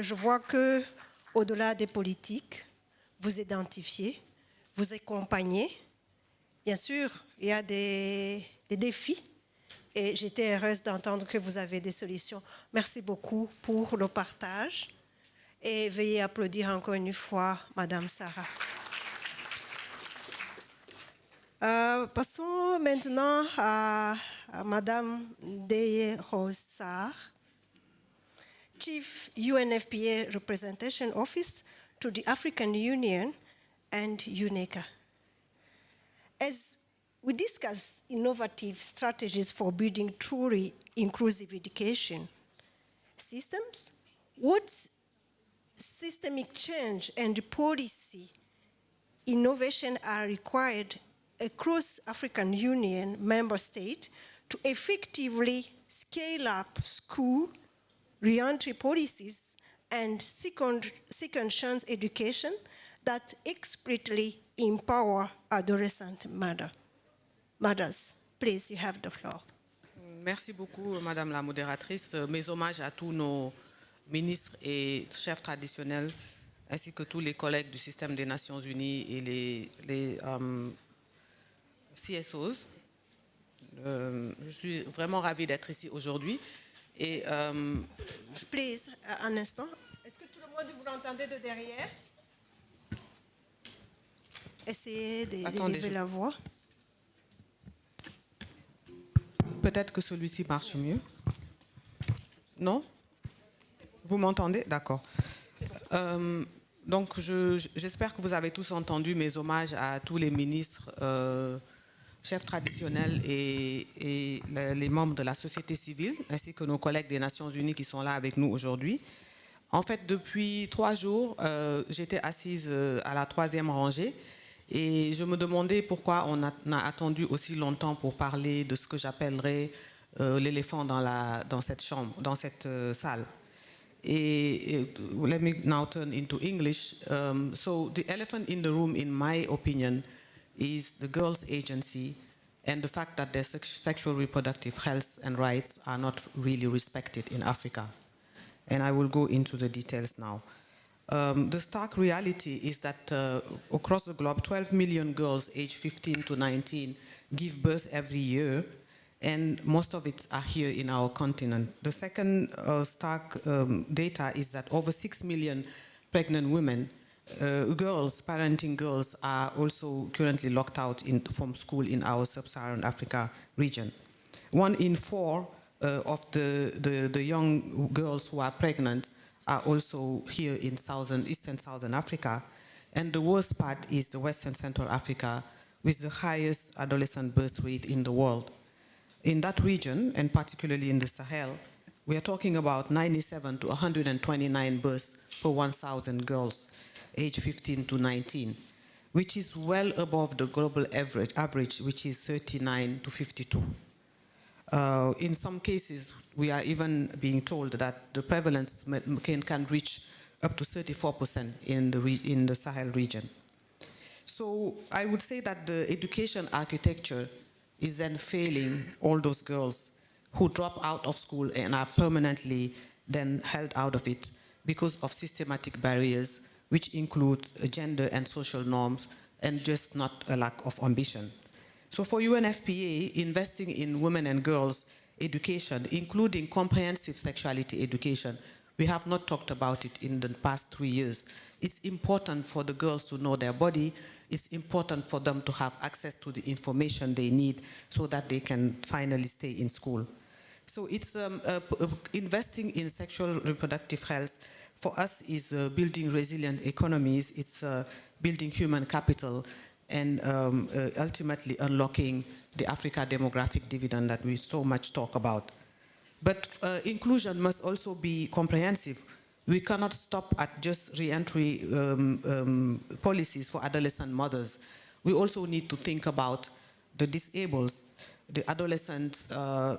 je vois que au-delà des politiques, vous identifiez, vous accompagnez. Bien sûr, il y a des défis et j'étais heureuse d'entendre que vous avez des solutions. Merci beaucoup pour le partage et veuillez applaudir encore une fois Madame Sarah. Passons maintenant à Madame 𝗧𝗵𝗿𝗲, Chief UNFPA Representation Office to the African Union and UNECA. As we discuss innovative strategies for building truly inclusive education systems. What systemic change and policy innovation are required across African Union member states to effectively scale up school reentry policies and second chance education that explicitly empower adolescent mothers. Please, you have the floor. Merci beaucoup, Madame la modératrice. Mes hommages à tous nos ministres et chefs traditionnels, ainsi que tous les collègues du système des Nations Unies et les CSOs. Je suis vraiment ravie d'être ici aujourd'hui. Et Please, un instant. Est-ce que tout le monde vous l'entendez de derrière? Essayez d'élever la voix. Peut-être que celui-ci marche mieux. Non? Vous m'entendez? D'accord. Donc, j'espère que vous avez tous entendu mes hommages à tous les ministres, chefs traditionnels et les membres de la société civile, ainsi que nos collègues des Nations Unies qui sont là avec nous aujourd'hui. En fait, depuis 3 jours, j'étais assise à la 3e rangée et je me demandais pourquoi on a attendu aussi longtemps pour parler de ce que j'appellerais l'éléphant dans cette chambre, dans cette salle. Let me now turn into English. So the elephant in the room, in my opinion, is the girls' agency and the fact that their sexual reproductive health and rights are not really respected in Africa. And I will go into the details now. The stark reality is that across the globe, 12 million girls aged 15 to 19 give birth every year, and most of it are here in our continent. The second stark data is that over 6 million pregnant women, girls, parenting girls, are also currently locked out from school in our sub-Saharan Africa region. 1 in 4 of the young girls who are pregnant are also here in Eastern Southern Africa. And the worst part is the Western Central Africa, with the highest adolescent birth rate in the world. In that region, and particularly in the Sahel, we are talking about 97 to 129 births per 1,000 girls, aged 15 to 19, which is well above the global average, which is 39 to 52. In some cases, we are even being told that the prevalence can reach up to 34% in the Sahel region. So I would say that the education architecture is then failing all those girls who drop out of school and are permanently then held out of it because of systematic barriers, which include gender and social norms and just not a lack of ambition. So for UNFPA, investing in women and girls education, including comprehensive sexuality education, we have not talked about it in the past 3 years. It's important for the girls to know their body. It's important for them to have access to the information they need so that they can finally stay in school. So it's investing in sexual reproductive health for us is building resilient economies. It's building human capital and ultimately unlocking the Africa demographic dividend that we so much talk about. But inclusion must also be comprehensive. We cannot stop at just re-entry policies for adolescent mothers. We also need to think about the disabled, the adolescent,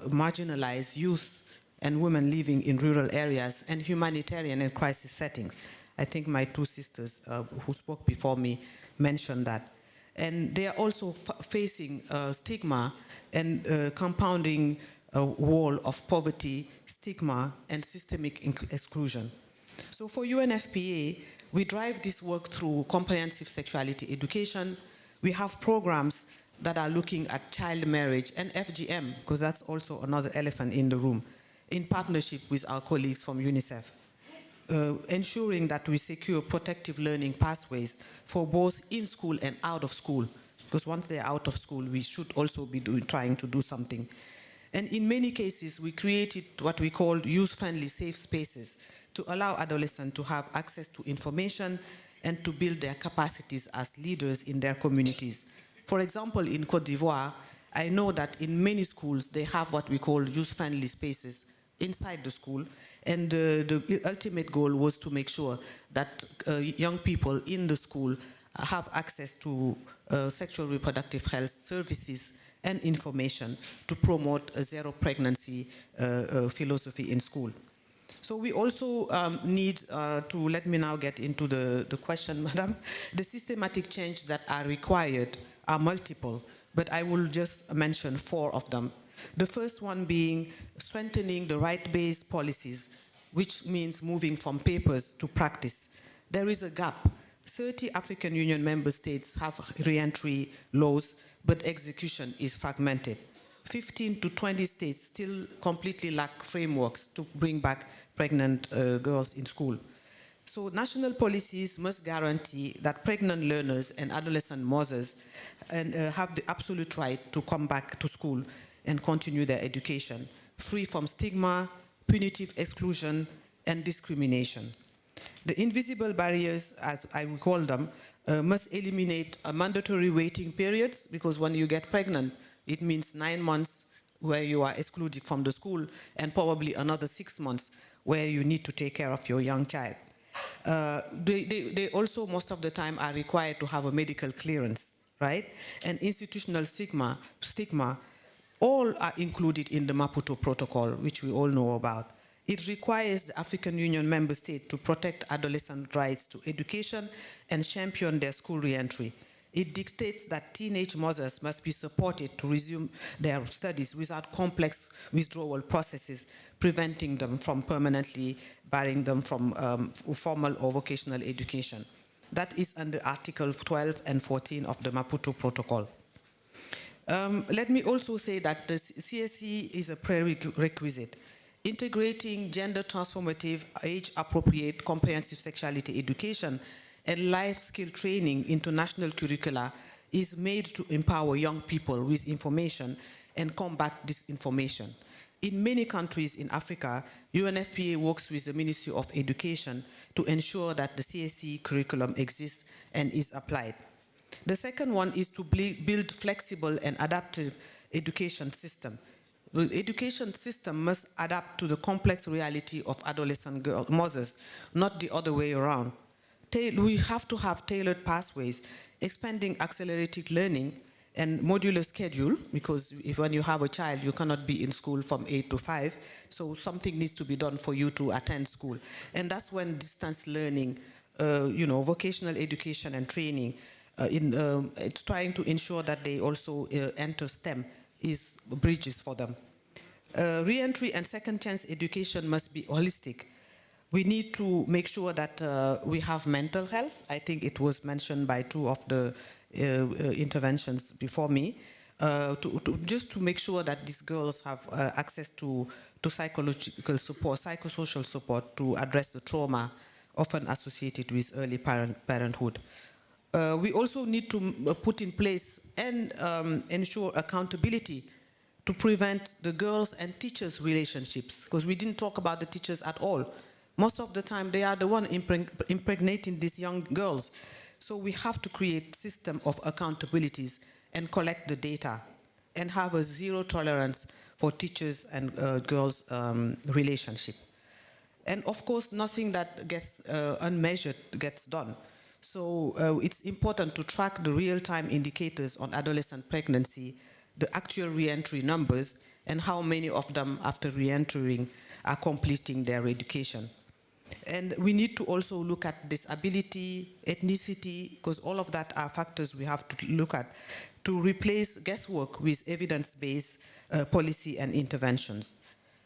marginalized youth and women living in rural areas, and humanitarian and crisis settings. I think my 2 sisters who spoke before me mentioned that. And they are also facing stigma and compounding a wall of poverty, stigma, and systemic exclusion. So for UNFPA, we drive this work through comprehensive sexuality education. We have programs that are looking at child marriage and FGM, because that's also another elephant in the room, in partnership with our colleagues from UNICEF. Ensuring that we secure protective learning pathways for both in school and out of school, because once they're out of school, we should also be trying to do something. And in many cases, we created what we call youth-friendly safe spaces to allow adolescents to have access to information and to build their capacities as leaders in their communities. For example, in Côte d'Ivoire, I know that in many schools, they have what we call youth-friendly spaces inside the school, and the ultimate goal was to make sure that young people in the school have access to sexual reproductive health services and information to promote a zero pregnancy philosophy in school. So we also need to, let me now get into the question, Madam. The systematic change that are required are multiple, but I will just mention 4 of them. The first one being strengthening the right-based policies, which means moving from papers to practice. There is a gap. 30 African Union member states have re-entry laws, but execution is fragmented. 15 to 20 states still completely lack frameworks to bring back pregnant girls in school. So national policies must guarantee that pregnant learners and adolescent mothers have the absolute right to come back to school and continue their education, free from stigma, punitive exclusion, and discrimination. The invisible barriers, as I would call them, must eliminate mandatory waiting periods, because when you get pregnant, it means 9 months where you are excluded from the school and probably another 6 months where you need to take care of your young child. They also, most of the time, are required to have a medical clearance, right? And institutional stigma, all are included in the Maputo Protocol, which we all know about. It requires the African Union member state to protect adolescent rights to education and champion their school re-entry. It dictates that teenage mothers must be supported to resume their studies without complex withdrawal processes, preventing them from permanently barring them from formal or vocational education. That is under Article 12 and 14 of the Maputo Protocol. Let me also say that the CSE is a prerequisite. Integrating gender transformative, age-appropriate, comprehensive sexuality education and life skill training into national curricula is made to empower young people with information and combat disinformation. In many countries in Africa, UNFPA works with the Ministry of Education to ensure that the CSE curriculum exists and is applied. The second one is to build flexible and adaptive education system. The education system must adapt to the complex reality of adolescent mothers, not the other way around. We have to have tailored pathways, expanding accelerated learning and modular schedule, because when you have a child, you cannot be in school from 8 to 5, so something needs to be done for you to attend school. And that's when distance learning, vocational education and training, it's trying to ensure that they also enter STEM is bridges for them. Re-entry and second chance education must be holistic. We need to make sure that we have mental health. I think it was mentioned by 2 of the interventions before me, just to make sure that these girls have access to psychological support, psychosocial support to address the trauma often associated with early parenthood. We also need to put in place and ensure accountability to prevent the girls and teachers' relationships, because we didn't talk about the teachers at all. Most of the time, they are the one impregnating these young girls. So we have to create a system of accountabilities and collect the data and have a zero tolerance for teachers and girls' relationship. And of course, nothing that gets unmeasured gets done. So it's important to track the real-time indicators on adolescent pregnancy, the actual re-entry numbers, and how many of them after re-entering are completing their education. And we need to also look at disability, ethnicity, because all of that are factors we have to look at to replace guesswork with evidence-based policy and interventions.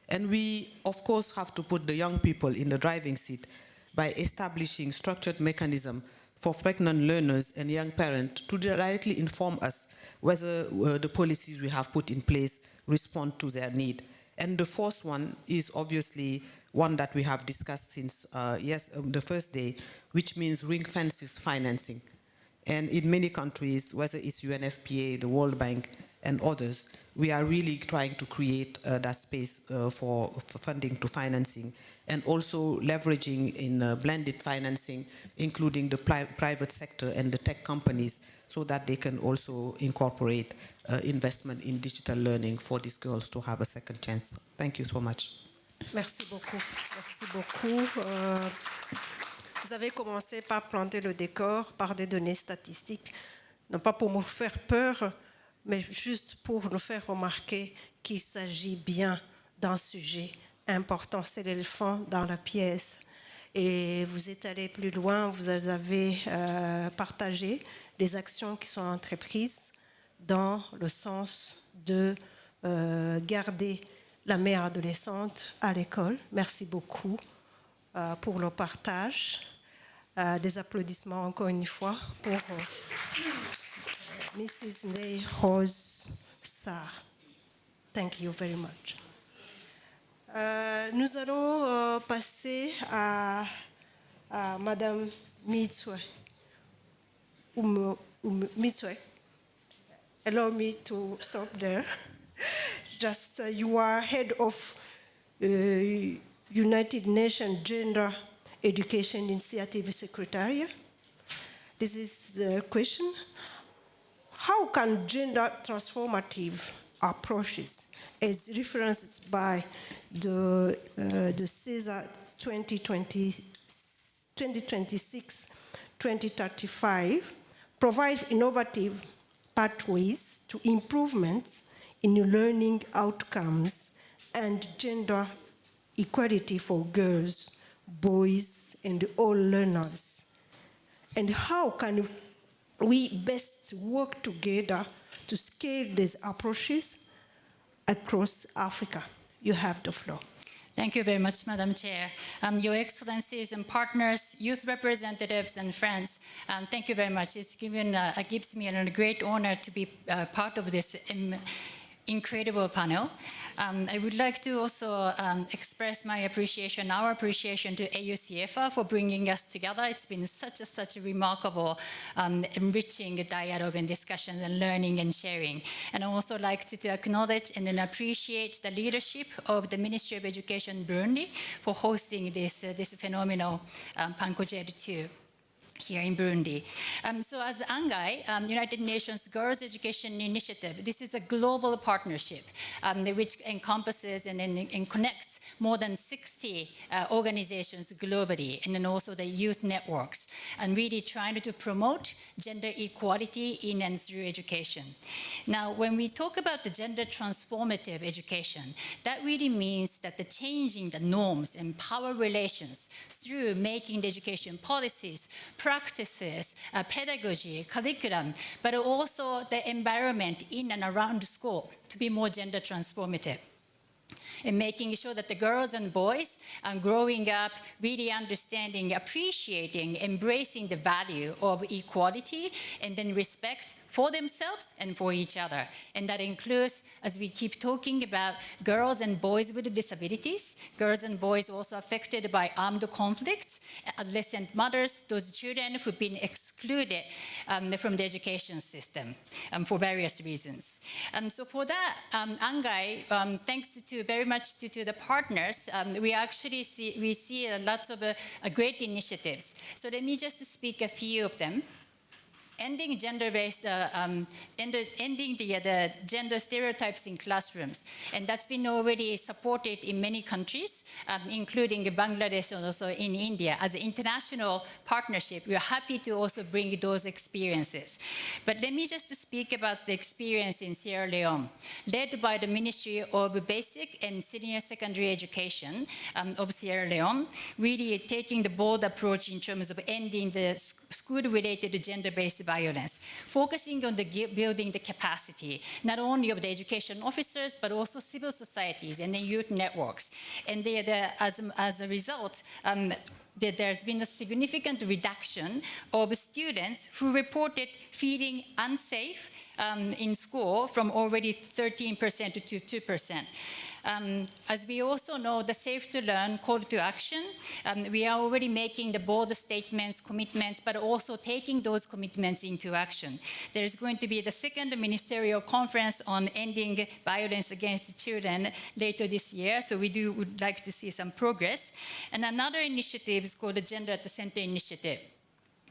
And we, of course, have to put the young people in the driving seat by establishing structured mechanism for pregnant learners and young parents to directly inform us whether the policies we have put in place respond to their need. And the fourth one is obviously one that we have discussed since the first day, which means ring fences financing. And in many countries, whether it's UNFPA, the World Bank, and others, we are really trying to create that space for funding to financing, and also leveraging in blended financing, including the private sector and the tech companies, so that they can also incorporate investment in digital learning for these girls to have a second chance. Thank you so much. Merci beaucoup. Merci beaucoup. Vous avez commencé par planter le décor par des données statistiques, non pas pour nous faire peur, mais juste pour nous faire remarquer qu'il s'agit bien d'un sujet important. C'est l'éléphant dans la pièce. Et vous êtes allé plus loin, vous avez partagé les actions qui sont entreprises dans le sens de garder la mère adolescente à l'école. Merci beaucoup pour le partage. Des applaudissements encore une fois pour Mrs. 𝗧𝗵𝗿𝗲𝗲. Thank you very much. Nous allons passer à Madame 𝗧𝗵𝗿𝗲𝗲. Allow me to stop there. Just you are head of United Nations Gender Education Initiative Secretariat. This is the question. How can gender transformative approaches, as referenced by the 𝗧𝗵𝗿𝗲𝗲 2026-2035, provide innovative pathways to improvements in learning outcomes and gender equality for girls, boys, and all learners? And how can we best work together to scale these approaches across Africa? You have the floor. Thank you very much, Madam Chair. Your Excellencies and partners, youth representatives and friends, thank you very much. It gives me a great honor to be part of this incredible panel. I would like to also express my appreciation, our appreciation to AUCFA for bringing us together. It's been such a remarkable, enriching dialogue and discussions and learning and sharing. And I also like to acknowledge and then appreciate the leadership of the Ministry of Education Burundi for hosting this phenomenal PANCOGED 2. Here in Burundi. So as ANGAI, United Nations Girls Education Initiative, this is a global partnership which encompasses and connects more than 60 organizations globally, and then also the youth networks, and really trying to promote gender equality in and through education. Now, when we talk about the gender transformative education, that really means that the changing the norms and power relations through making the education policies, practices, pedagogy, curriculum, but also the environment in and around school to be more gender transformative. And making sure that the girls and boys are growing up really understanding, appreciating, embracing the value of equality and then respect for themselves and for each other. And that includes, as we keep talking about, girls and boys with disabilities, girls and boys also affected by armed conflicts, adolescent mothers, those children who've been excluded from the education system for various reasons. So for that, ANGAI, thanks to very much to the partners, we actually see a lot of great initiatives. So let me just speak a few of them. Ending gender-based, ending the gender stereotypes in classrooms. And that's been already supported in many countries, including Bangladesh and also in India. As an international partnership, we're happy to also bring those experiences. But let me just speak about the experience in Sierra Leone, led by the Ministry of Basic and Senior Secondary Education of Sierra Leone, really taking the bold approach in terms of ending the school-related gender-based violence, focusing on building the capacity, not only of the education officers, but also civil societies and the youth networks. And as a result, there's been a significant reduction of students who reported feeling unsafe in school from already 13% to 2%. As we also know, the Safe to Learn call to action, we are already making the bold statements, commitments, but also taking those commitments into action. There is going to be the second ministerial conference on ending violence against children later this year, so we would like to see some progress. And another initiative is called the Gender at the Center Initiative.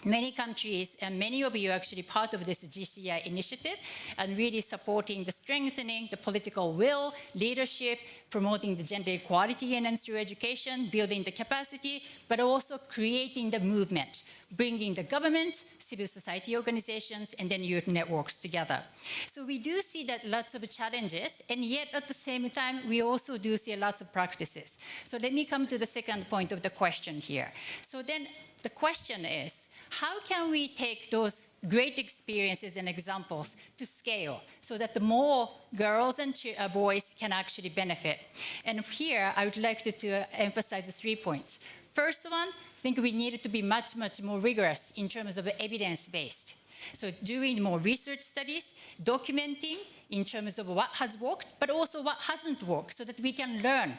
Many countries, and many of you are actually part of this GCI initiative, and really supporting the strengthening the political will, leadership, promoting the gender equality and through education, building the capacity, but also creating the movement, bringing the government, civil society organizations, and then youth networks together. So we do see that lots of challenges, and yet at the same time, we also do see lots of practices. So let me come to the second point of the question here. So then, the question is, how can we take those great experiences and examples to scale so that the more girls and boys can actually benefit? And here, I would like to emphasize the 3 points. First one, I think we needed to be much, much more rigorous in terms of evidence-based. So doing more research studies, documenting in terms of what has worked, but also what hasn't worked so that we can learn.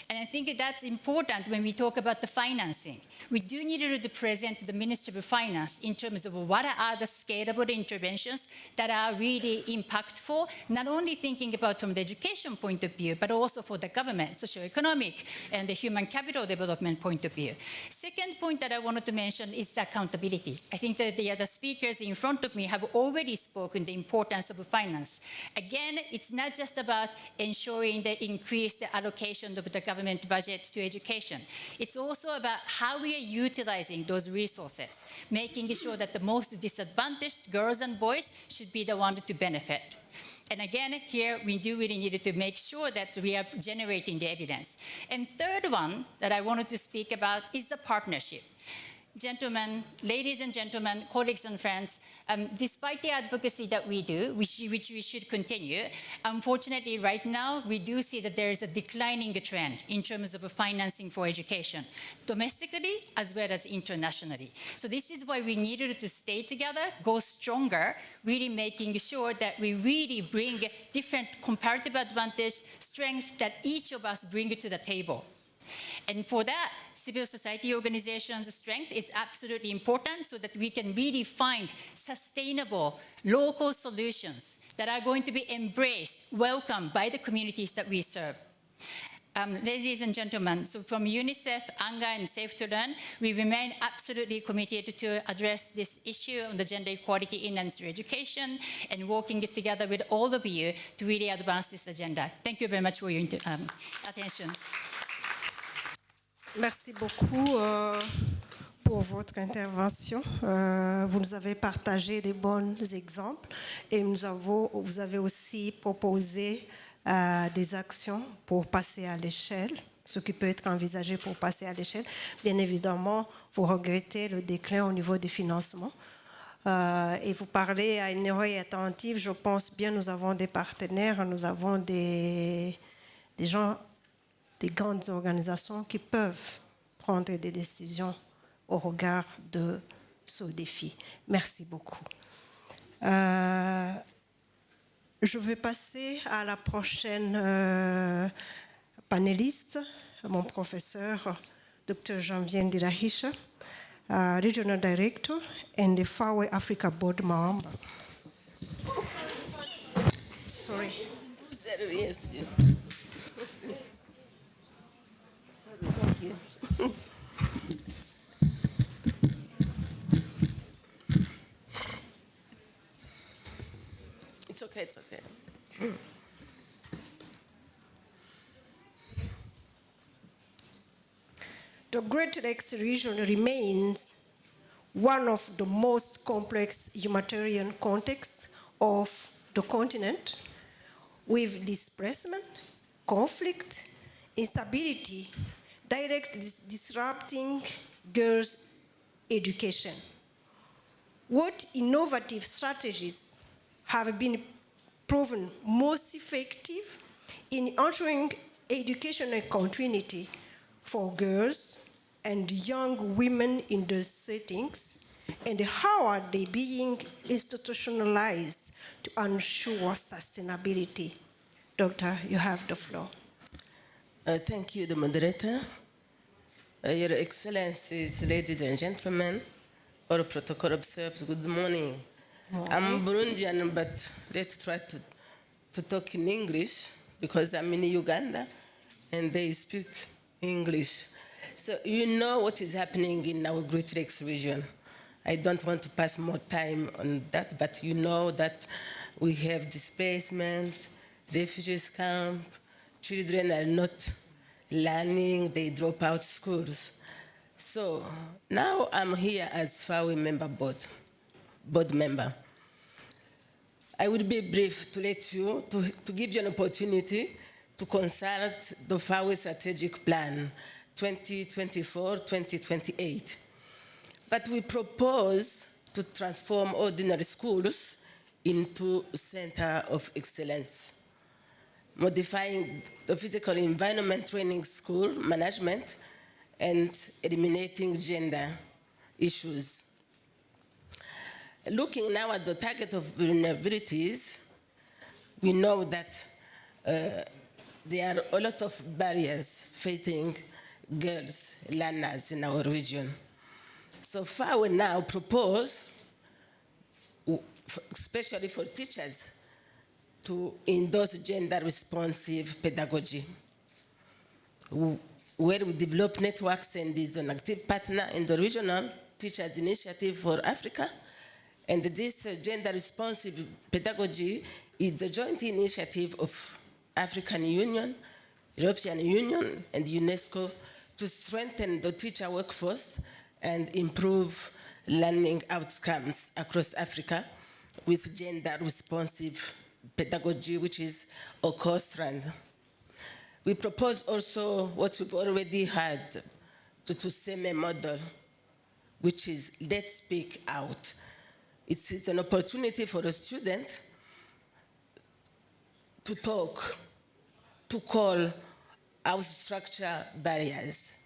And I think that's important when we talk about the financing. We do need to present to the Ministry of Finance in terms of what are the scalable interventions that are really impactful, not only thinking about from the education point of view, but also for the government, socio-economic, and the human capital development point of view. Second point that I wanted to mention is the accountability. I think that the other speakers in front of me have already spoken the importance of finance. Again, it's not just about ensuring the increased allocation of the government budget to education. It's also about how we are utilizing those resources, making sure that the most disadvantaged girls and boys should be the ones to benefit. And again, here we do really need to make sure that we are generating the evidence. And third one that I wanted to speak about is the partnership. Gentlemen, ladies and gentlemen, colleagues and friends, despite the advocacy that we do, which we should continue, unfortunately right now we do see that there is a declining trend in terms of financing for education, domestically as well as internationally. So this is why we needed to stay together, go stronger, really making sure that we really bring different comparative advantage, strength that each of us bring to the table. And for that, civil society organizations' strength is absolutely important so that we can really find sustainable local solutions that are going to be embraced, welcomed by the communities that we serve. Ladies and gentlemen, so from UNICEF, ANGA, and Safe to Learn, we remain absolutely committed to address this issue of the gender equality in and through education and working together with all of you to really advance this agenda. Thank you very much for your attention. Merci beaucoup pour votre intervention. Vous nous avez partagé des bons exemples et vous avez aussi proposé des actions pour passer à l'échelle, ce qui peut être envisagé pour passer à l'échelle. Bien évidemment, vous regrettez le déclin au niveau des financements. Et vous parlez à une oreille attentive. Je pense bien, nous avons des partenaires, nous avons des gens, des grandes organisations qui peuvent prendre des décisions au regard de ce défi. Merci beaucoup. Je vais passer à la prochaine panéliste, mon professeur, Dr. 𝗵𝗵𝗿𝗲, Regional Director and the Far Africa Board member. Sorry. Yes. Thank you. It's okay, it's okay. The Great Lakes region remains one of the most complex humanitarian contexts of the continent, with displacement, conflict, instability, directly disrupting girls' education. What innovative strategies have been proven most effective in ensuring educational continuity for girls and young women in those settings, And how are they being institutionalized to ensure sustainability? Doctor, you have the floor. Thank you, the moderator. Your Excellencies, ladies and gentlemen, all protocol observers, good morning. I'm Burundian, but let's try to talk in English because I'm in Uganda and they speak English. So you know what is happening in our Great Lakes region. I don't want to pass more time on that, but you know that we have displacement, refugees camp, children are not learning, they drop out schools. So now I'm here as 𝗧𝗵𝗿𝗲𝗲 board member. I will be brief to let you, to give you an opportunity to consult the 𝗧𝗵𝗿𝗲 strategic plan 2024-2028. But we propose to transform ordinary schools into center of excellence, modifying the physical environment training school management and eliminating gender issues. Looking now at the target of vulnerabilities, we know that there are a lot of barriers facing girls, learners in our region. So far, we now propose, especially for teachers, to endorse gender-responsive pedagogy, where we develop networks and is an active partner in the Regional Teachers Initiative for Africa. And this gender-responsive pedagogy is a joint initiative of African Union, European Union, and UNESCO to strengthen the teacher workforce and improve learning outcomes across Africa with gender-responsive pedagogy, which is a core strand. We propose also what we've already had, the 𝗧𝗵𝗿𝗲𝗲 model, which is let's speak out. It is an opportunity for a student to talk, to call out structural barriers,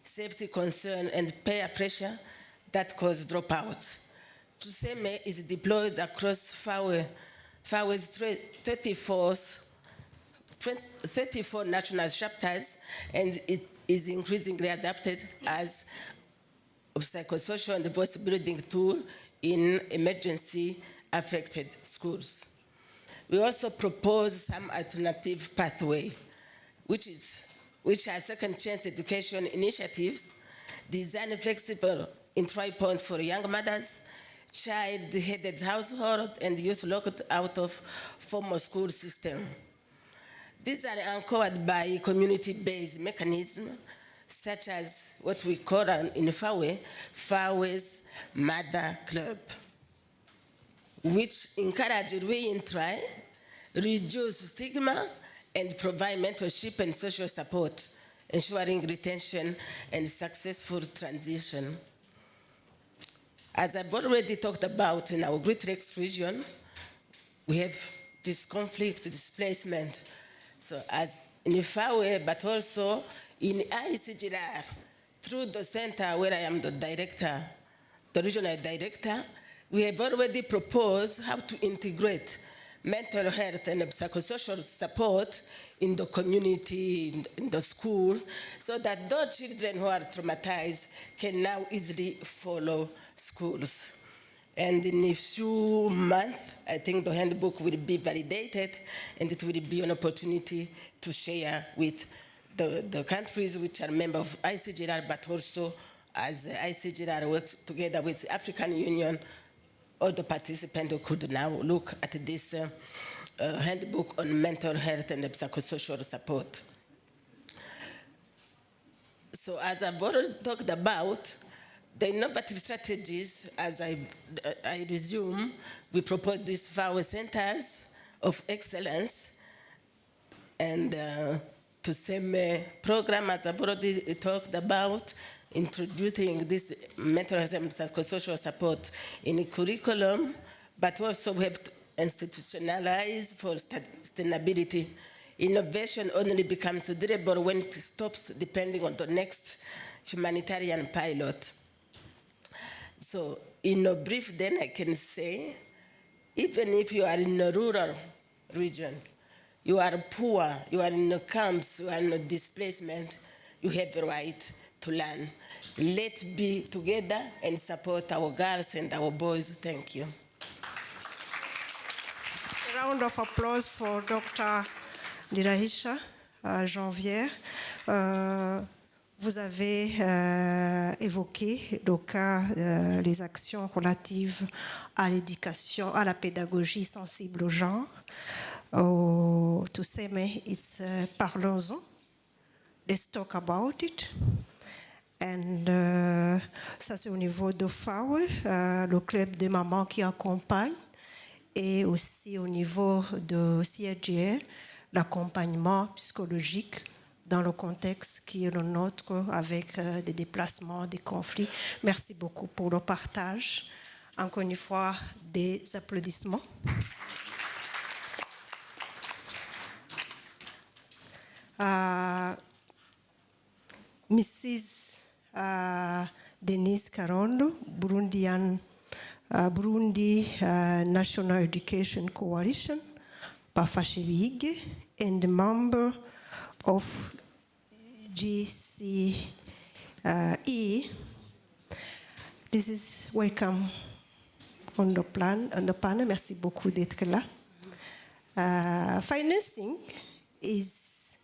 safety concern, and peer pressure that cause dropout. 𝗧𝗵𝗿𝗲𝗲 is deployed across 𝗧𝗵𝗿𝗲𝗲𝗲's 34 national chapters, and it is increasingly adapted as a psychosocial and voice building tool in emergency affected schools. We also propose some alternative pathway, which are second chance education initiatives, design flexible entry point for young mothers, child-headed household, and youth locked out of formal school system. These are anchored by community-based mechanisms, such as what we call in 𝗧𝗵𝗿𝗲𝗲's Mother Club, which encourage re-entry, reduce stigma, and provide mentorship and social support, ensuring retention and successful transition. As I've already talked about in our Great Lakes region, we have this conflict, displacement. So as in 𝗧𝗵𝗿𝗲𝗲, but also in 𝗧𝗵𝗿𝗲𝗲, through the center where I am the director, the regional director, we have already proposed how to integrate mental health and psychosocial support in the community, in the school, so that those children who are traumatized can now easily follow schools. And in a few months, I think the handbook will be validated, and it will be an opportunity to share with the countries which are members of 𝗧𝗵𝗿𝗲𝗲, but also as 𝗧𝗵𝗿𝗲𝗲 works together with the African Union, all the participants could now look at this handbook on mental health and psychosocial support. So as I've already talked about, the innovative strategies, as I resume, we propose these 𝗧𝗵𝗿𝗲𝗲 centers of excellence and 𝗧𝗵𝗿𝗲𝗲𝗲 program, as I've already talked about, introducing this mental health and psychosocial support in the curriculum, but also we have to institutionalize for sustainability. Innovation only becomes durable when it stops depending on the next humanitarian pilot. So in a brief, then I can say, even if you are in a rural region, you are poor, you are in the camps, you are in a displacement, you have the right to learn. Let's be together and support our girls and our boys. Thank you. A round of applause for Dr. Dirahisha Janvière. Vous avez évoqué donc, les actions relatives à l'éducation, à la pédagogie sensible au genre. To say, mais it's parlons-en. Let's talk about it. And ça, c'est au niveau de FAWE, le club des mamans qui accompagne, et aussi au niveau de CIGR, l'accompagnement psychologique dans le contexte qui est le nôtre avec des déplacements, des conflits. Merci beaucoup pour le partage. Encore une fois, des applaudissements. Mrs. Denise Karondo, Burundi National Education Coalition, PANCOGED, and member of GCE. This is welcome on the panel. Merci beaucoup d'être là. Financing is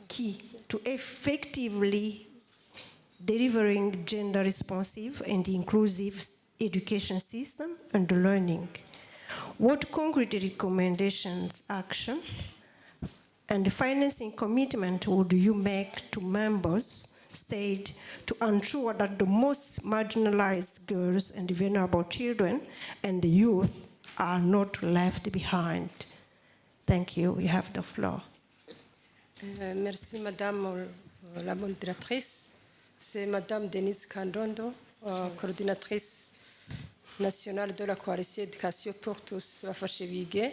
key to effectively delivering gender-responsive and inclusive education system and learning. What concrete recommendations, action, and financing commitment would you make to members state to ensure that the most marginalized girls and vulnerable children and the youth are not left behind? Thank you. You have the floor. Merci, Madame la modératrice. C'est Madame Denise Kandondo, coordinatrice nationale de la coalition Éducation pour tous, PANCOGED.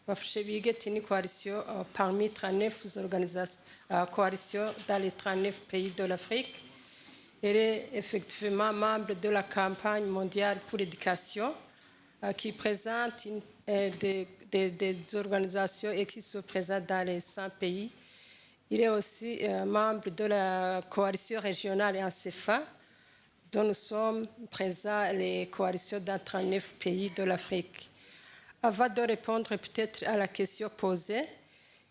PANCOGED est une coalition parmi 39 organisations, coalitions dans les 39 pays de l'Afrique. Elle est effectivement membre de la campagne mondiale pour l'éducation qui présente des organisations et qui se présentent dans les 100 pays. Il est aussi membre de la coalition régionale en CFA, dont nous sommes présents les coalitions dans 39 pays de l'Afrique. Avant de répondre peut-être à la question posée,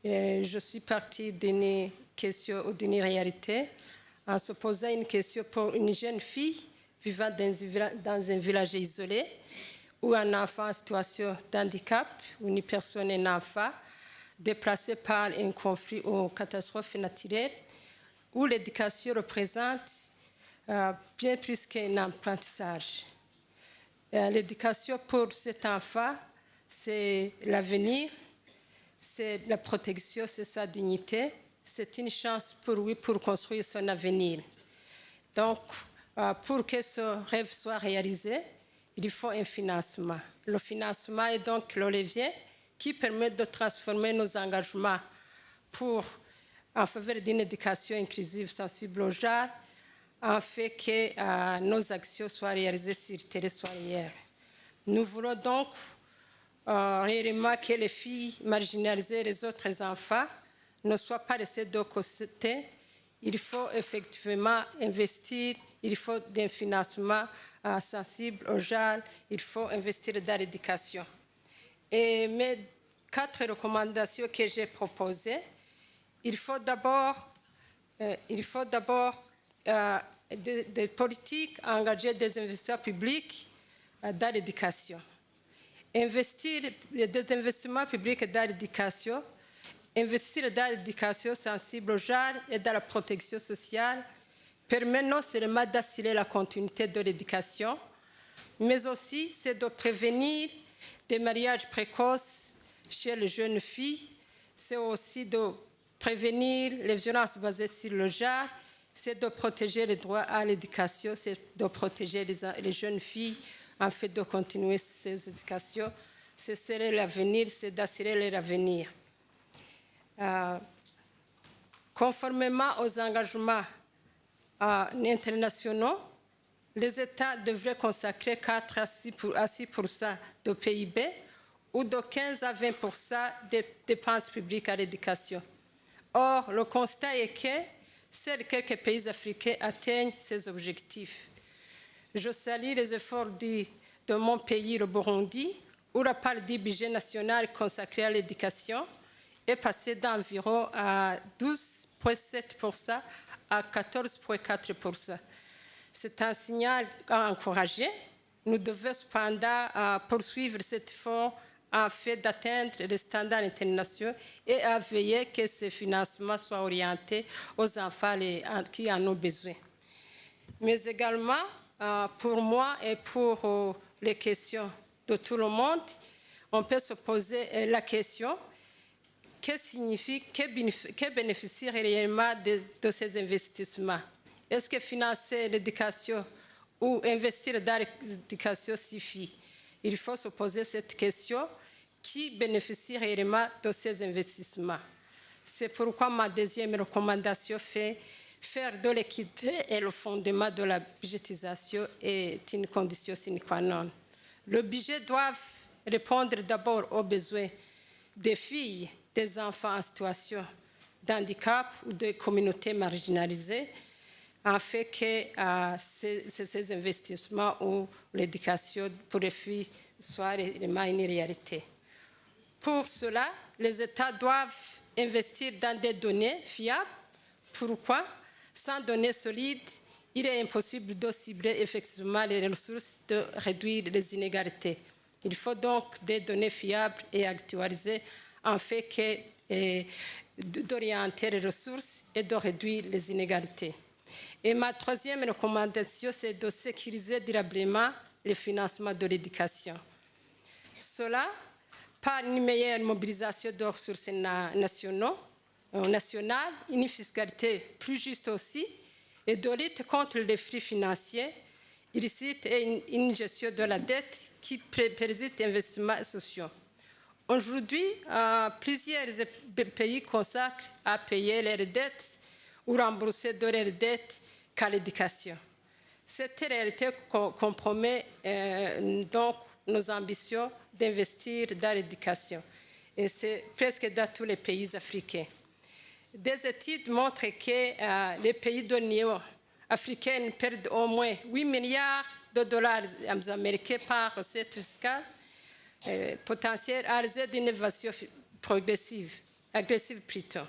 je suis partie d'une question ou d'une réalité en se posant une question pour une jeune fille vivant dans un village isolé ou un enfant en situation de handicap ou une personne, un enfant, déplacés par un conflit ou une catastrophe naturelle, où l'éducation représente bien plus qu'un apprentissage. L'éducation pour cet enfant, c'est l'avenir, c'est la protection, c'est sa dignité, c'est une chance pour lui pour construire son avenir. Donc, pour que ce rêve soit réalisé, il faut un financement. Le financement est donc le levier qui permet de transformer nos engagements en faveur d'une éducation inclusive sensible au genre, en fait que nos actions soient réalisées sur le territoire. Nous voulons donc réellement que les filles marginalisées et les autres enfants ne soient pas laissés de côté. Il faut effectivement investir, il faut des financements sensibles au genre, il faut investir dans l'éducation. Et mes 4 recommandations que j'ai proposées, il faut d'abord des politiques engager des investissements publics dans l'éducation. Investir des investissements publics dans l'éducation, investir dans l'éducation sensible au genre et dans la protection sociale permet non seulement d'assurer la continuité de l'éducation, mais aussi c'est de prévenir des mariages précoces chez les jeunes filles, c'est aussi de prévenir les violences basées sur le genre, c'est de protéger les droits à l'éducation, c'est de protéger les jeunes filles en fait de continuer ces éducations. C'est serrer l'avenir, c'est d'assurer leur avenir. Conformément aux engagements internationaux, les États devraient consacrer 4 à 6% de PIB ou de 15 à 20% des dépenses publiques à l'éducation. Or, le constat est que seuls quelques pays africains atteignent ces objectifs. Je salue les efforts de mon pays, le Burundi, où la part du budget national consacré à l'éducation est passée d'environ à 12,7% à 14,4%. C'est un signal à encourager. Nous devons cependant poursuivre cet effort afin d'atteindre les standards internationaux et à veiller que ces financements soient orientés aux enfants qui en ont besoin. Mais également, pour moi et pour les questions de tout le monde, on peut se poser la question: que bénéficie réellement de ces investissements? Est-ce que financer l'éducation ou investir dans l'éducation suffit? Il faut se poser cette question: qui bénéficie réellement de ces investissements? C'est pourquoi ma deuxième recommandation fait faire de l'équité et le fondement de la budgétisation est une condition sine qua non. Le budget doit répondre d'abord aux besoins des filles, des enfants en situation d'handicap ou de communautés marginalisées, afin que ces investissements ou l'éducation pour les filles soient réellement une réalité. Pour cela, les États doivent investir dans des données fiables. Pourquoi? Sans données solides, il est impossible de cibler effectivement les ressources, de réduire les inégalités. Il faut donc des données fiables et actualisées afin d'orienter les ressources et de réduire les inégalités. Et ma troisième recommandation, c'est de sécuriser durablement le financement de l'éducation. Cela par une meilleure mobilisation de ressources nationales, une fiscalité plus juste aussi, et de lutte contre les flux financiers illicites et une gestion de la dette qui préside investissements sociaux. Aujourd'hui, plusieurs pays consacrent à payer leurs dettes ou rembourser de leurs dettes qu'à l'éducation. Cette réalité compromet donc nos ambitions d'investir dans l'éducation. Et c'est presque dans tous les pays africains. Des études montrent que les pays de l'Union africaine perdent au moins 8 milliards de dollars américains par recette fiscale potentielle à raison d'innovation agressive plutôt.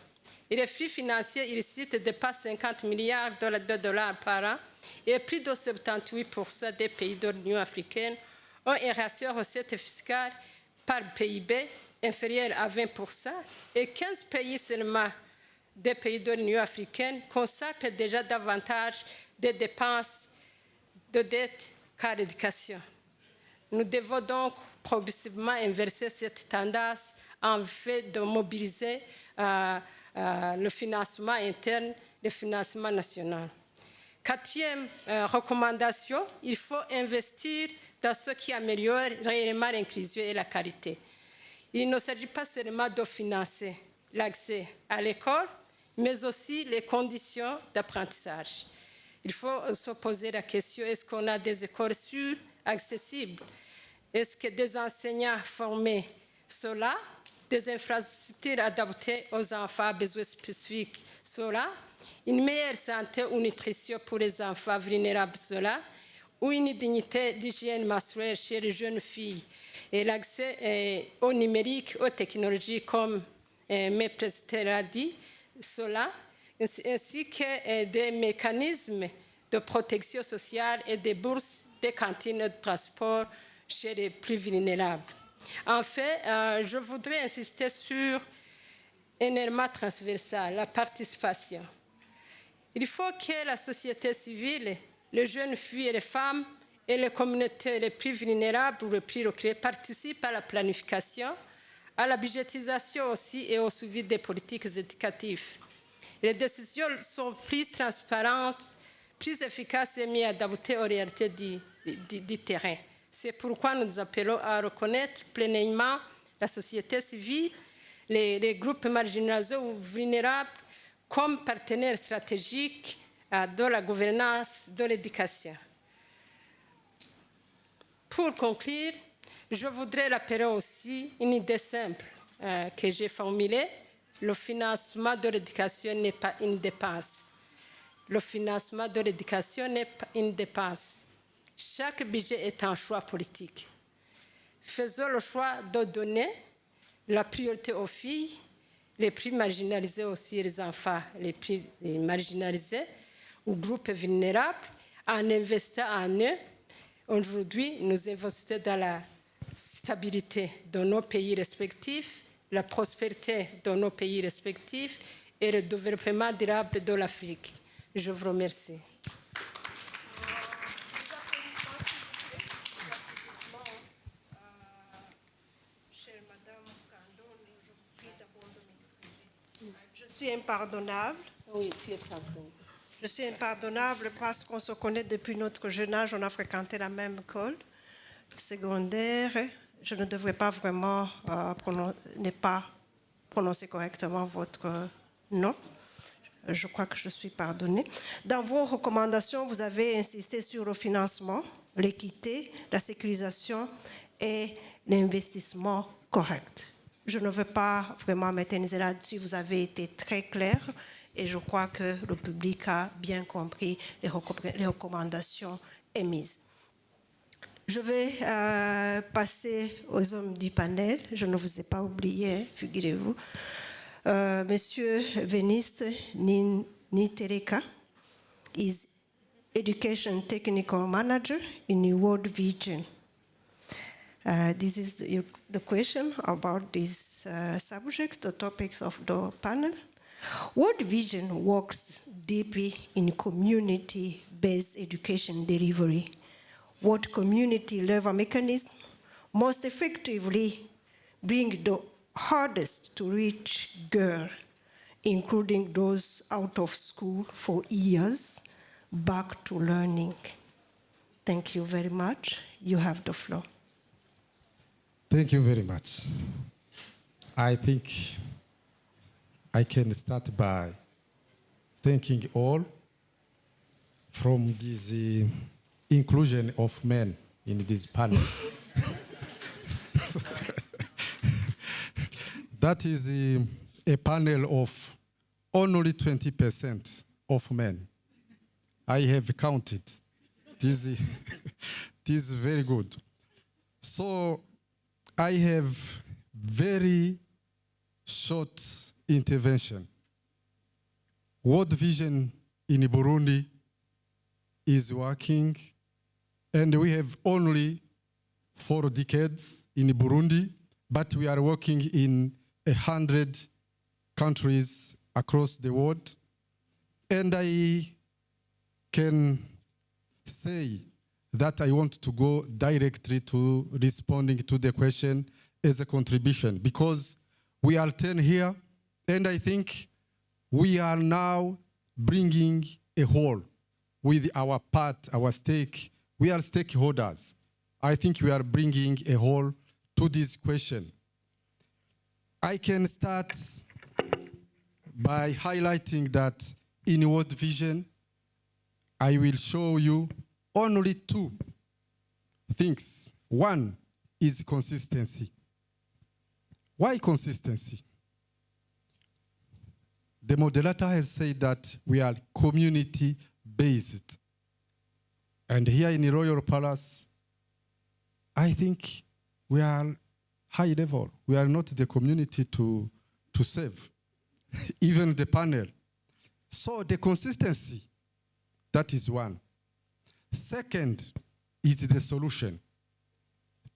Et les flux financiers illicites dépassent 50 milliards de dollars par an et plus de 78% des pays de l'Union africaine ont un ratio recette fiscale par PIB inférieur à 20% et 15 pays seulement des pays de l'Union africaine consacrent déjà davantage de dépenses de dette qu'à l'éducation. Nous devons donc progressivement inverser cette tendance en fait de mobiliser le financement interne, le financement national. Quatrième recommandation, il faut investir dans ce qui améliore réellement l'inclusion et la qualité. Il ne s'agit pas seulement de financer l'accès à l'école, mais aussi les conditions d'apprentissage. Il faut se poser la question: est-ce qu'on a des écoles sûres, accessibles? Est-ce que des enseignants formés? Cela, des infrastructures adaptées aux enfants à besoins spécifiques? Cela, une meilleure santé ou nutrition pour les enfants vulnérables? Cela, ou une dignité d'hygiène menstruelle chez les jeunes filles? Et l'accès au numérique, aux technologies, comme mes présidents l'ont dit, cela, ainsi que des mécanismes de protection sociale et des bourses, des cantines de transport chez les plus vulnérables. Enfin, je voudrais insister sur un élément transversal, la participation. Il faut que la société civile, les jeunes filles et les femmes et les communautés les plus vulnérables ou les plus reculées participent à la planification, à la budgétisation aussi et au suivi des politiques éducatives. Les décisions sont plus transparentes, plus efficaces et mieux adaptées aux réalités du terrain. C'est pourquoi nous appelons à reconnaître pleinement la société civile, les groupes marginalisés ou vulnérables comme partenaires stratégiques de la gouvernance de l'éducation. Pour conclure, je voudrais rappeler aussi une idée simple que j'ai formulée. Le financement de l'éducation n'est pas une dépense. Le financement de l'éducation n'est pas une dépense. Chaque budget est un choix politique. Faisons le choix de donner la priorité aux filles, les plus marginalisées aussi, les enfants les plus marginalisés, aux groupes vulnérables, en investissant en eux. Aujourd'hui, nous investissons dans la stabilité de nos pays respectifs, la prospérité de nos pays respectifs et le développement durable de l'Afrique. Je vous remercie. Je suis impardonnable. Oui, tu es pardonné. Je suis impardonnable parce qu'on se connaît depuis notre jeune âge, on a fréquenté la même école secondaire. Je ne devrais pas vraiment ne pas prononcer correctement votre nom. Je crois que je suis pardonnée. Dans vos recommandations, vous avez insisté sur le financement, l'équité, la sécurisation et l'investissement correct. Je ne veux pas vraiment m'éterniser là-dessus. Vous avez été très clair et je crois que le public a bien compris les recommandations émises. Je vais passer aux hommes du panel. Je ne vous ai pas oublié, figurez-vous. Monsieur 𝗧𝗵𝗿𝗲𝗲 is Education Technical Manager in the World Vision. This is the question about this subject, the topics of the panel. World Vision works deeply in community-based education delivery. What community-level mechanism most effectively bring the hardest to reach girls, including those out of school for years, back to learning? Thank you very much. You have the floor. Thank you very much. I think I can start by thanking all from this inclusion of men in this panel. That is a panel of only 20% of men. I have counted. This is very good. So I have very short intervention. World Vision in Burundi is working, and we have only 4 decades in Burundi, but we are working in 100 countries across the world. And I can say that I want to go directly to responding to the question as a contribution, because we are 10 here, and I think we are now bringing a whole with our part, our stake. We are stakeholders. I think we are bringing a whole to this question. I can start by highlighting that in World Vision, I will show you only 2 things. One is consistency. Why consistency? The moderator has said that we are community-based. And here in the Royal Palace, I think we are high level. We are not the community to serve, even the panel. So the consistency, that is one. Second is the solution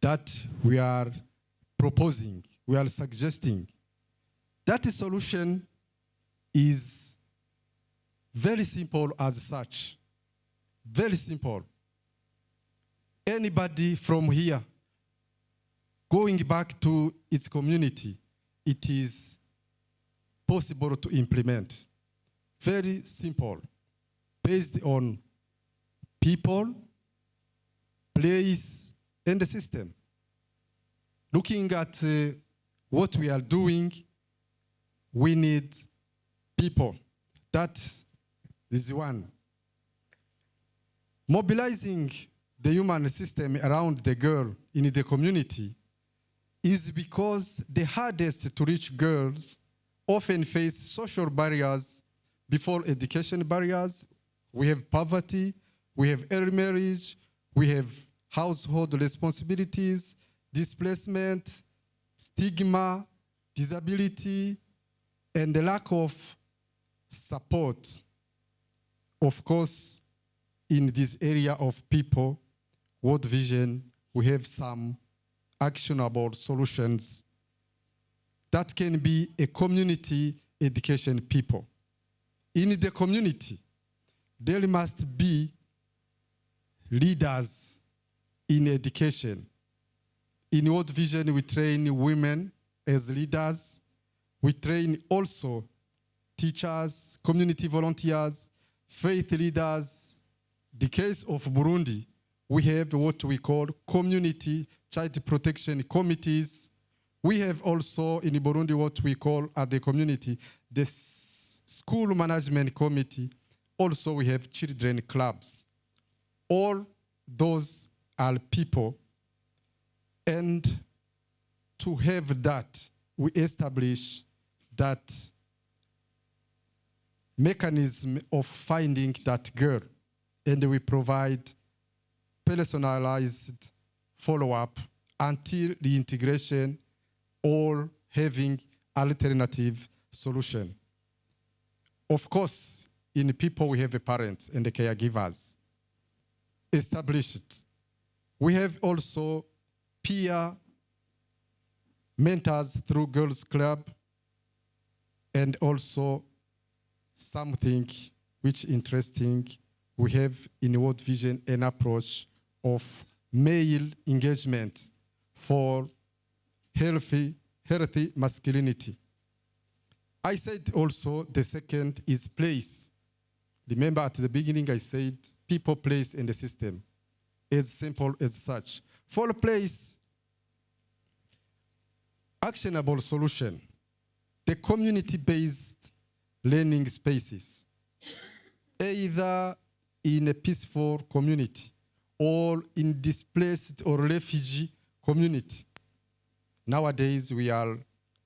that we are proposing, we are suggesting. That solution is very simple as such. Very simple. Anybody from here going back to its community, it is possible to implement. Very simple. Based on people, place, and the system. Looking at what we are doing, we need people. That is one. Mobilizing the human system around the girl in the community is because the hardest to reach girls often face social barriers before education barriers. We have poverty, we have early marriage, we have household responsibilities, displacement, stigma, disability, and the lack of support. Of course, in this area of people, World Vision, we have some actionable solutions that can be a community education people. In the community, there must be leaders in education. In World Vision, we train women as leaders. We train also teachers, community volunteers, faith leaders. The case of Burundi, we have what we call community child protection committees. We have also in Burundi what we call at the community, the school management committee. Also we have children clubs. All those are people. And to have that, we establish that mechanism of finding that girl. And we provide personalized follow-up until the integration or having alternative solution. Of course, in people we have the parents and the caregivers established. We have also peer mentors through Girls Club, and also something which interesting, we have in World Vision an approach of male engagement for healthy masculinity. I said also the second is place. Remember at the beginning I said people, place, and the system. As simple as such. For place, actionable solution, the community-based learning spaces, either in a peaceful community or in displaced or refugee community. Nowadays, we are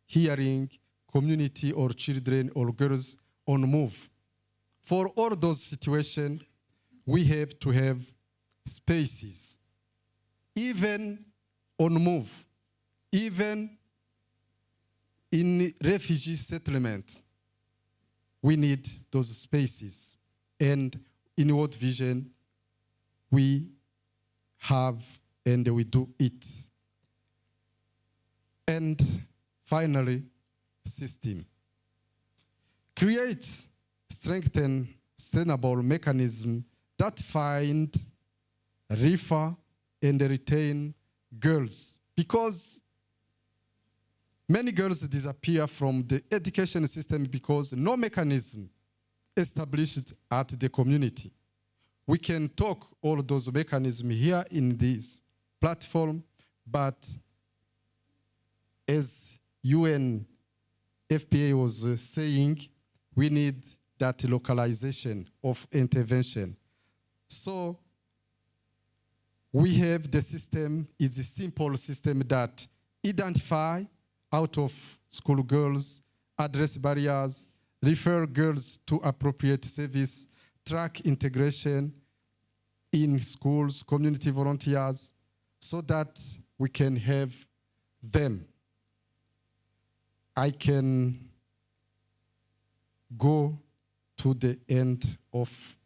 hearing community or children or girls on move. For all those situations, we have to have spaces, even on move, even in refugee settlement. We need those spaces. And in World Vision, we have and we do it. And finally, system. Create, strengthen, sustainable mechanism that find, refer, and retain girls. Because many girls disappear from the education system because no mechanism established at the community. We can talk all those mechanisms here in this platform, but as UNFPA was saying, we need that localization of intervention. So we have the system, it's a simple system that identify out of school girls, address barriers, refer girls to appropriate service, track integration in schools, community volunteers, so that we can have them. I can go to the end of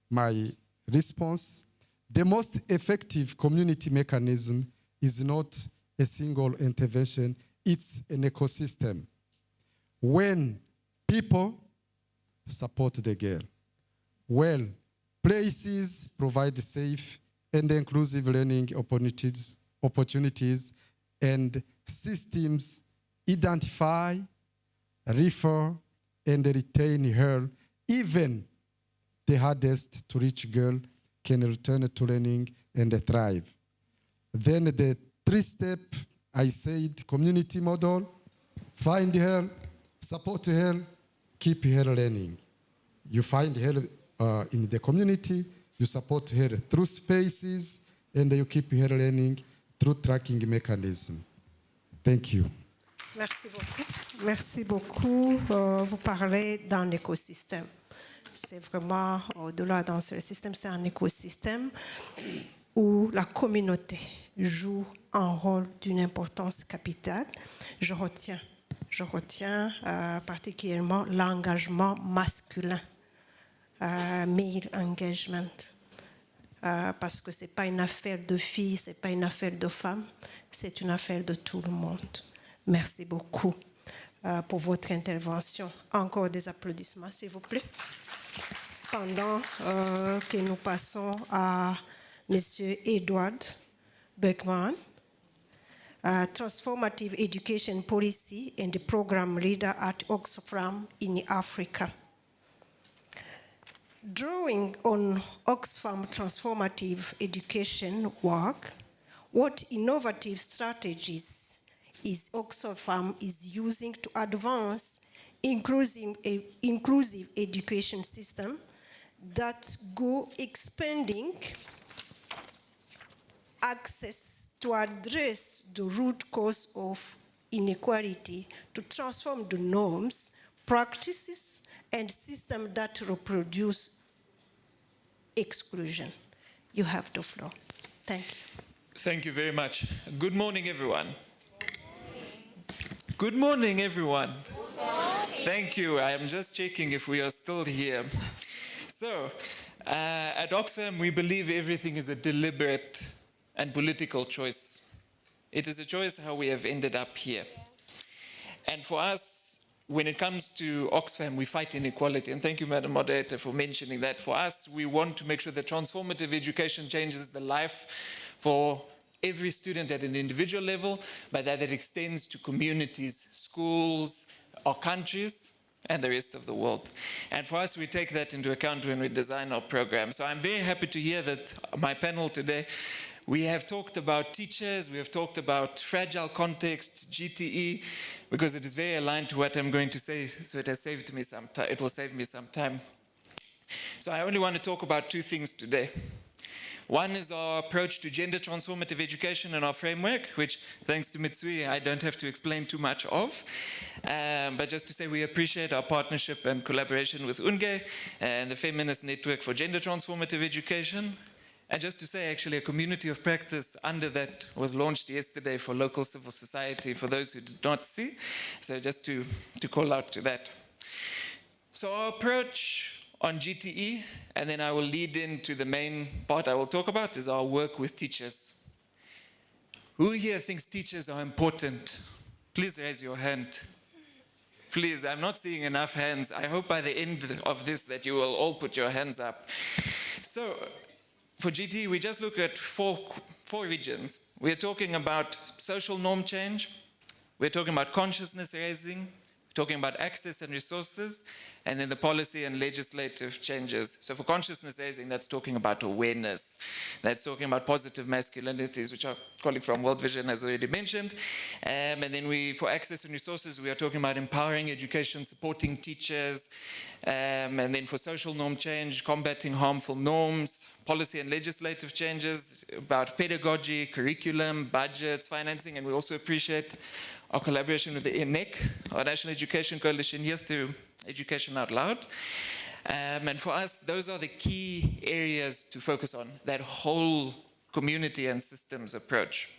my response. The most effective community mechanism is not a single intervention, it's an ecosystem. When people support the girl, well, places provide safe and inclusive learning opportunities, and systems identify, refer, and retain her. Even the hardest to reach girl can return to learning and thrive. Then the 3-step, I said, community model, find her, support her, keep her learning. You find her in the community, you support her through spaces, and you keep her learning through tracking mechanism. Thank you. Merci beaucoup. Merci beaucoup. Vous parlez d'un écosystème. C'est vraiment, au-delà d'un seul système, c'est un écosystème où la communauté joue un rôle d'une importance capitale. Je retiens particulièrement l'engagement masculin, male engagement, parce que ce n'est pas une affaire de filles, ce n'est pas une affaire de femmes, c'est une affaire de tout le monde. Merci beaucoup pour votre intervention. Encore des applaudissements, s'il vous plaît. Pendant que nous passons à M. 𝗧𝗵𝗿𝗲𝗲, Transformative Education Policy and the Program Leader at 𝗧𝗵𝗿𝗲𝗲 in Africa. Drawing on 𝗧𝗵𝗿𝗲𝗲 transformative education work, what innovative strategies is 𝗧𝗵𝗿𝗲𝗲 is using to advance inclusive education system that go expanding access to address the root cause of inequality, to transform the norms, practices, and systems that reproduce exclusion. You have the floor. Thank you. Thank you very much. Good morning, everyone. Good morning, everyone. Good morning. Thank you. I am just checking if we are still here. So, at 𝗧𝗵𝗿𝗲𝗲, we believe everything is a deliberate and political choice. It is a choice how we have ended up here. And for us, when it comes to 𝗧𝗵𝗿𝗲𝗲, we fight inequality. And thank you, Madam Moderator, for mentioning that. For us, we want to make sure that transformative education changes the life for every student at an individual level, but that it extends to communities, schools, our countries, and the rest of the world. And for us, we take that into account when we design our program. So I'm very happy to hear that my panel today, we have talked about teachers, we have talked about fragile context, GTE, because it is very aligned to what I'm going to say, so it has saved me some time. It will save me some time. So I only want to talk about two things today. One is our approach to gender transformative education and our framework, which, thanks to Mitsui, I don't have to explain too much of. But just to say we appreciate our partnership and collaboration with UNGE and the Feminist Network for Gender Transformative Education. And just to say, actually, a community of practice under that was launched yesterday for local civil society, for those who did not see. So just to call out to that. So our approach on GTE, and then I will lead into the main part I will talk about, is our work with teachers. Who here thinks teachers are important? Please raise your hand. Please, I'm not seeing enough hands. I hope by the end of this that you will all put your hands up. So, for GTE, we just look at four regions. We're talking about social norm change, we're talking about consciousness raising, talking about access and resources, and then the policy and legislative changes. So for consciousness raising, that's talking about awareness. That's talking about positive masculinities, which our colleague from World Vision has already mentioned. And then for access and resources, we are talking about empowering education, supporting teachers. And then for social norm change, combating harmful norms, policy and legislative changes, about pedagogy, curriculum, budgets, financing, and we also appreciate our collaboration with the NEC, our National Education Coalition, here through Education Out Loud. And for us, those are the key areas to focus on, that whole community and systems approach.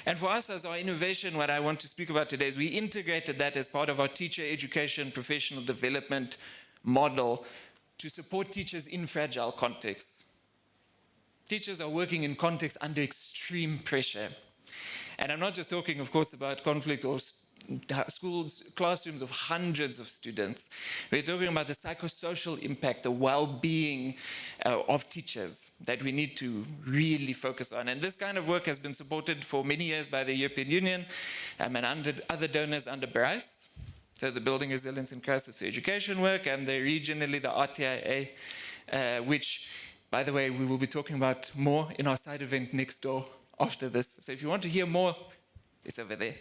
And for us, as our innovation, what I want to speak about today is we integrated that as part of our teacher education professional development model to support teachers in fragile contexts. Teachers are working in contexts under extreme pressure. And I'm not just talking, of course, about conflict or schools, classrooms of hundreds of students. We're talking about the psychosocial impact, the well-being of teachers that we need to really focus on. And this kind of work has been supported for many years by the European Union and under other donors under BRICE, so the Building Resilience in Crisis Education work, and regionally the RTIA, which, by the way, we will be talking about more in our side event next door after this. So if you want to hear more, it's over there.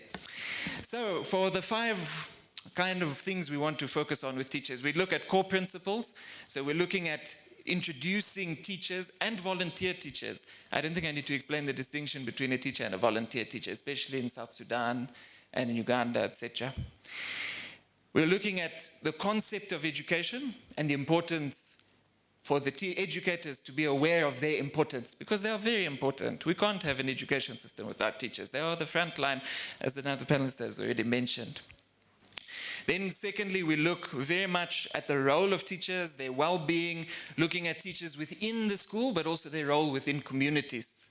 So for the 5 kind of things we want to focus on with teachers, we look at core principles. So we're looking at introducing teachers and volunteer teachers. I don't think I need to explain the distinction between a teacher and a volunteer teacher, especially in South Sudan and in Uganda, etc. We're looking at the concept of education and the importance for the educators to be aware of their importance, because they are very important. We can't have an education system without teachers. They are the front line, as another panelist has already mentioned. Then secondly, we look very much at the role of teachers, their well-being, looking at teachers within the school, but also their role within communities.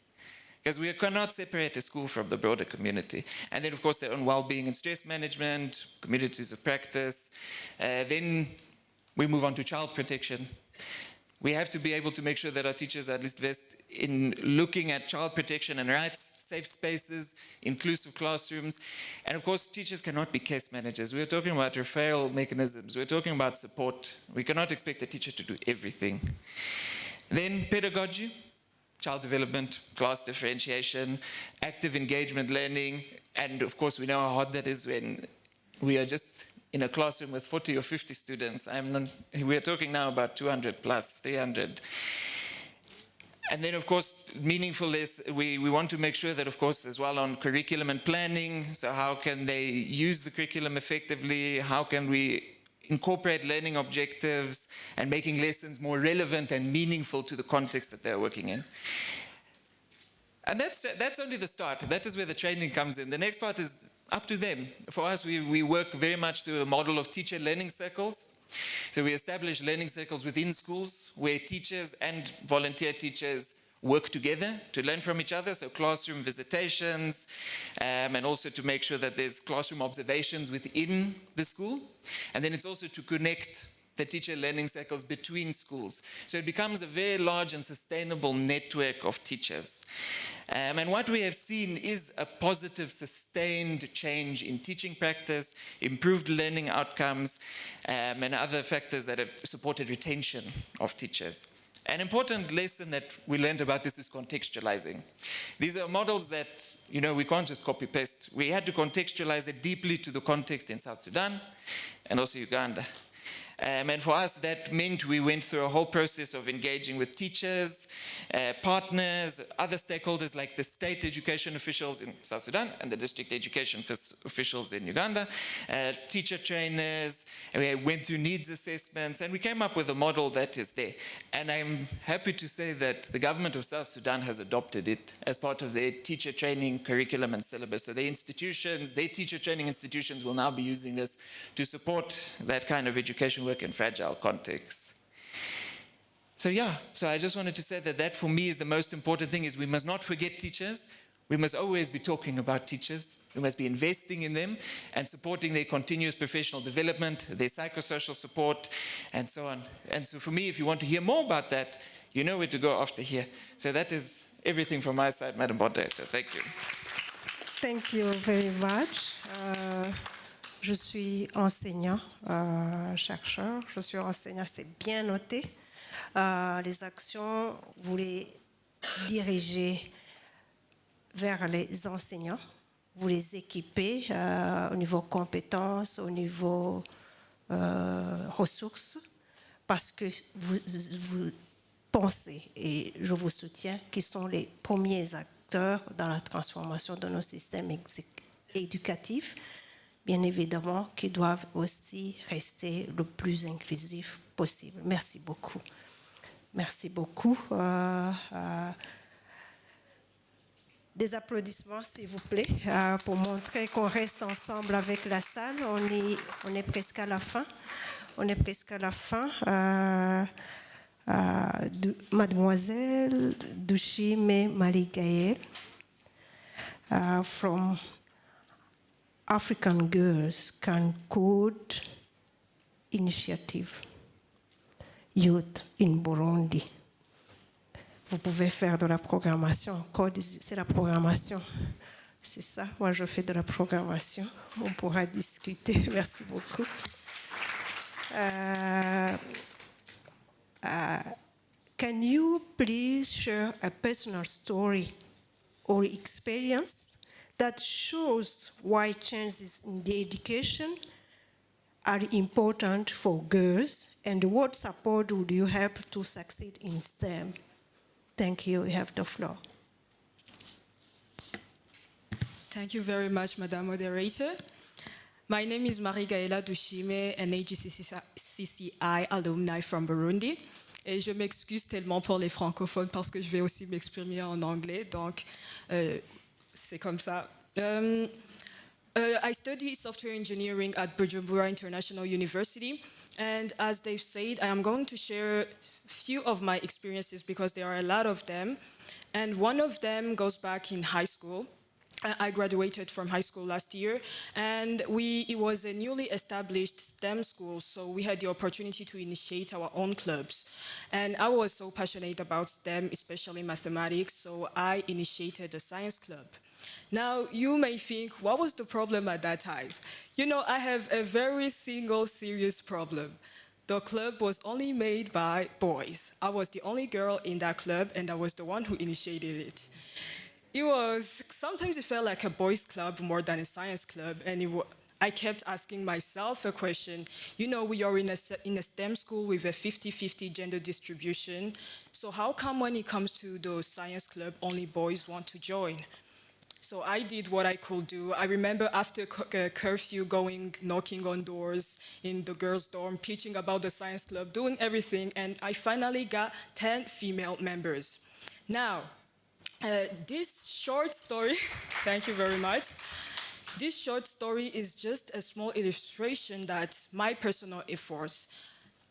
Because we cannot separate a school from the broader community. And then, of course, their own well-being and stress management, communities of practice. Then we move on to child protection. We have to be able to make sure that our teachers are at least vested in looking at child protection and rights, safe spaces, inclusive classrooms. And of course, teachers cannot be case managers. We're talking about referral mechanisms. We're talking about support. We cannot expect a teacher to do everything. Then pedagogy, child development, class differentiation, active engagement learning. And of course, we know how hard that is when we are just in a classroom with 40 or 50 students. We are talking now about 200 plus, 300. And then, of course, meaningfulness, we want to make sure that, of course, as well on curriculum and planning, so how can they use the curriculum effectively, how can we incorporate learning objectives and making lessons more relevant and meaningful to the context that they're working in. And that's only the start. That is where the training comes in. The next part is up to them. For us, we work very much through a model of teacher learning circles. So we establish learning circles within schools where teachers and volunteer teachers work together to learn from each other, so classroom visitations, and also to make sure that there's classroom observations within the school. And then it's also to connect the teacher learning circles between schools. So it becomes a very large and sustainable network of teachers. And what we have seen is a positive, sustained change in teaching practice, improved learning outcomes, and other factors that have supported retention of teachers. An important lesson that we learned about this is contextualizing. These are models that, we can't just copy-paste. We had to contextualize it deeply to the context in South Sudan and also Uganda. And for us, that meant we went through a whole process of engaging with teachers, partners, other stakeholders like the state education officials in South Sudan and the district education officials in Uganda, teacher trainers, and we went through needs assessments, and we came up with a model that is there. And I'm happy to say that the government of South Sudan has adopted it as part of their teacher training curriculum and syllabus. So their institutions, their teacher training institutions will now be using this to support that kind of education work in fragile contexts. So I just wanted to say that for me is the most important thing, is we must not forget teachers. We must always be talking about teachers. We must be investing in them and supporting their continuous professional development, their psychosocial support, and so on. And so for me, if you want to hear more about that, you know where to go after here. So that is everything from my side, Madam Moderator. Thank you. Thank you very much. Je suis enseignant, chercheur, je suis enseignant, c'est bien noté. Les actions, vous les dirigez vers les enseignants, vous les équipez au niveau compétences, au niveau ressources, parce que vous pensez, et je vous soutiens, qu'ils sont les premiers acteurs dans la transformation de nos systèmes éducatifs, bien évidemment, qui doivent aussi rester le plus inclusif possible. Merci beaucoup. Merci beaucoup. Des applaudissements, s'il vous plaît, pour montrer qu'on reste ensemble avec la salle. On est presque à la fin. On est presque à la fin. Mademoiselle 𝗧𝗵𝗿𝗲𝗲 from African Girls PANCOGED Initiative Youth in Burundi. Vous pouvez faire de la programmation. Code, c'est la programmation. C'est ça. Moi, je fais de la programmation. On pourra discuter. Merci beaucoup. Can you please share a personal story or experience that shows why changes in the education are important for girls, and what support would you help to succeed in STEM? Thank you. You have the floor. Thank you very much, Madam Moderator. My name is Marie-Gaëla 𝗧𝗵𝗿𝗲𝗲, an AGCCI alumni from Burundi. Et je m'excuse tellement pour les francophones parce que je vais aussi m'exprimer en anglais, donc c'est comme ça. I study software engineering at Bujumbura International University, and as they've said, I am going to share a few of my experiences because there are a lot of them, and one of them goes back in high school. I graduated from high school last year, and it was a newly established STEM school, so we had the opportunity to initiate our own clubs. And I was so passionate about STEM, especially mathematics, so I initiated a science club. Now, you may think, what was the problem at that time? You know, I have a very single serious problem. The club was only made by boys. I was the only girl in that club, and I was the one who initiated it. Sometimes it felt like a boys' club more than a science club, and I kept asking myself a question. You know, we are in a STEM school with a 50-50 gender distribution, so how come when it comes to the science club, only boys want to join? So I did what I could do. I remember after curfew knocking on doors in the girls' dorm, pitching about the science club, doing everything, and I finally got 10 female members. Now, this short story, thank you very much. This short story is just a small illustration that my personal efforts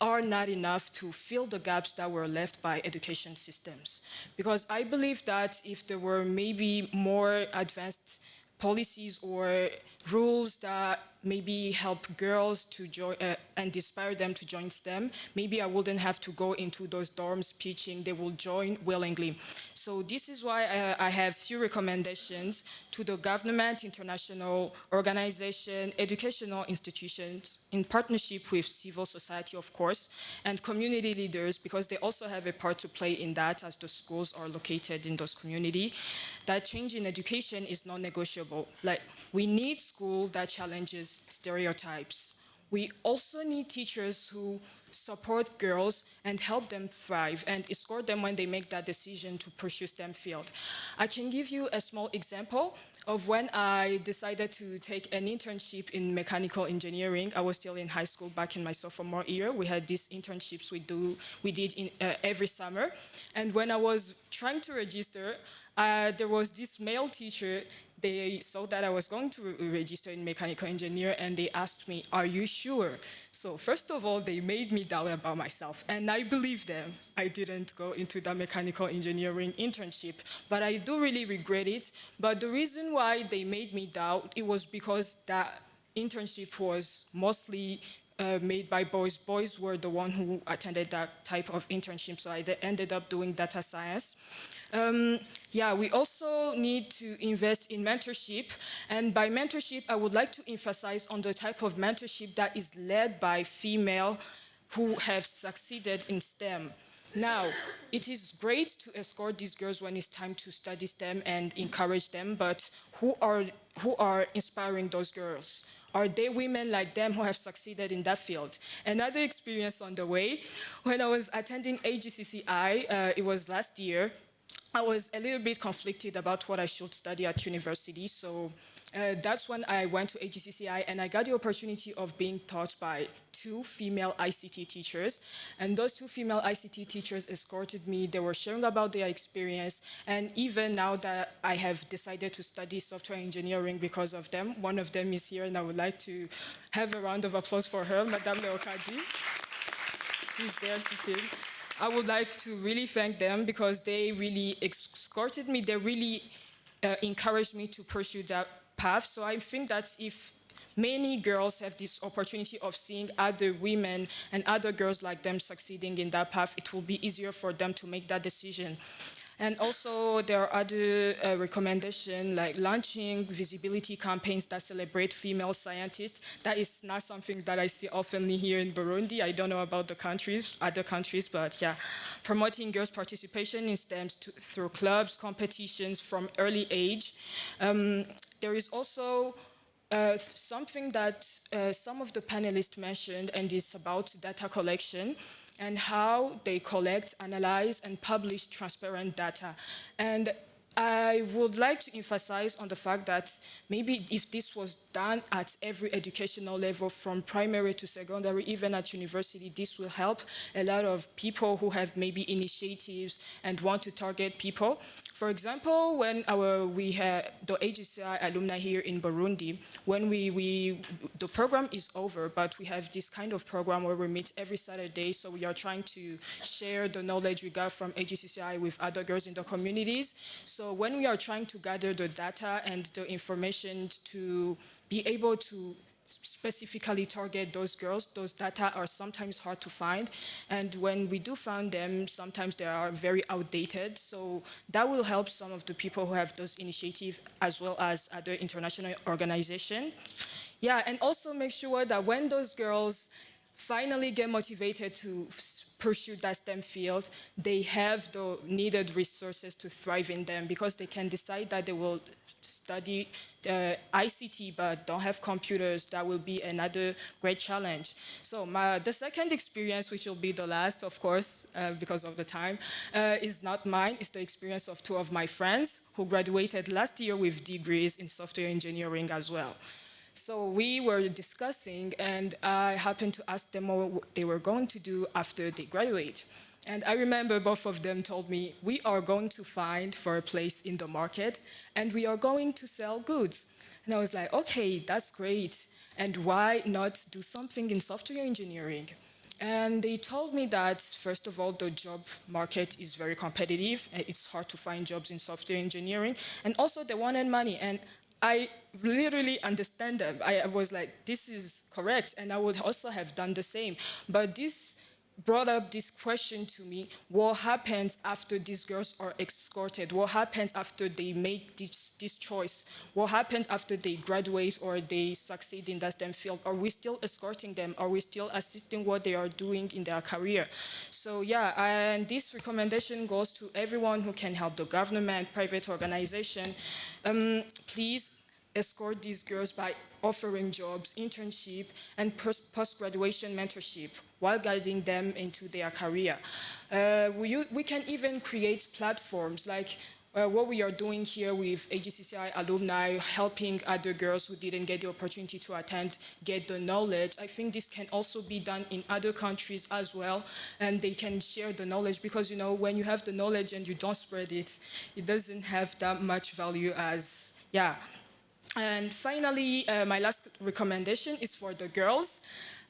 are not enough to fill the gaps that were left by education systems. Because I believe that if there were maybe more advanced policies or rules that maybe help girls to join and inspire them to join STEM, maybe I wouldn't have to go into those dorms pitching, they will join willingly. So this is why I have few recommendations to the government, international organization, educational institutions, in partnership with civil society, of course, and community leaders, because they also have a part to play in that as the schools are located in those communities. That change in education is non-negotiable. Like, we need school that challenges stereotypes. We also need teachers who support girls and help them thrive and escort them when they make that decision to pursue STEM field. I can give you a small example of when I decided to take an internship in mechanical engineering. I was still in high school back in my sophomore year. We had these internships we did every summer. And when I was trying to register, there was this male teacher. They saw that I was going to register in mechanical engineer, and they asked me, "Are you sure?" So first of all, they made me doubt about myself, and I believe them. I didn't go into the mechanical engineering internship, but I do really regret it. But the reason why they made me doubt, it was because that internship was mostly made by boys. Boys were the one who attended that type of internship, so I ended up doing data science. Yeah, we also need to invest in mentorship, and by mentorship, I would like to emphasize on the type of mentorship that is led by female who have succeeded in STEM. Now, it is great to escort these girls when it's time to study STEM and encourage them, but who are inspiring those girls? Are they women like them who have succeeded in that field? Another experience on the way, when I was attending AGCCI, it was last year, I was a little bit conflicted about what I should study at university, so that's when I went to AGCCI and I got the opportunity of being taught by 2 female ICT teachers, and those 2 female ICT teachers escorted me. They were sharing about their experience, and even now that I have decided to study software engineering because of them, one of them is here, and I would like to have a round of applause for her, Madame 𝗵𝗿𝗲𝗲. She's there sitting. I would like to really thank them because they really escorted me. They really encouraged me to pursue that path. So I think that if many girls have this opportunity of seeing other women and other girls like them succeeding in that path, it will be easier for them to make that decision. And also, there are other recommendations like launching visibility campaigns that celebrate female scientists. That is not something that I see often here in Burundi. I don't know about the other countries, but yeah. Promoting girls' participation in STEM through clubs, competitions from early age. There is also something that some of the panelists mentioned, and it's about data collection and how they collect, analyze, and publish transparent data. And I would like to emphasize on the fact that maybe if this was done at every educational level, from primary to secondary, even at university, this will help a lot of people who have maybe initiatives and want to target people. For example, when we had the HCI alumni here in Burundi, when the program is over, but we have this kind of program where we meet every Saturday, so we are trying to share the knowledge we got from HCI with other girls in the communities. So when we are trying to gather the data and the information to be able to specifically target those girls, those data are sometimes hard to find. And when we do find them, sometimes they are very outdated. So that will help some of the people who have those initiatives as well as other international organizations. Yeah, and also make sure that when those girls finally get motivated to pursue that STEM field, they have the needed resources to thrive in them, because they can decide that they will study ICT but don't have computers. That will be another great challenge. So the second experience, which will be the last, of course, because of the time, is not mine. It's the experience of two of my friends who graduated last year with degrees in software engineering as well. So we were discussing, and I happened to ask them what they were going to do after they graduate. And I remember both of them told me, we are going to find for a place in the market, and we are going to sell goods. And I was like, okay, that's great. And why not do something in software engineering? And they told me that, first of all, the job market is very competitive. It's hard to find jobs in software engineering. And also they wanted money. And I literally understand them. I was like, this is correct, and I would also have done the same. But this brought up this question to me: what happens after these girls are escorted? What happens after they make this choice? What happens after they graduate or they succeed in that STEM field? Are we still escorting them? Are we still assisting what they are doing in their career? So yeah, and this recommendation goes to everyone who can help, the government, private organization. Please escort these girls by offering jobs, internship, and post-graduation mentorship while guiding them into their career. We can even create platforms like what we are doing here with AGCCI alumni, helping other girls who didn't get the opportunity to attend get the knowledge. I think this can also be done in other countries as well, and they can share the knowledge, because you know, when you have the knowledge and you don't spread it, it doesn't have that much value as, yeah. And finally, my last recommendation is for the girls.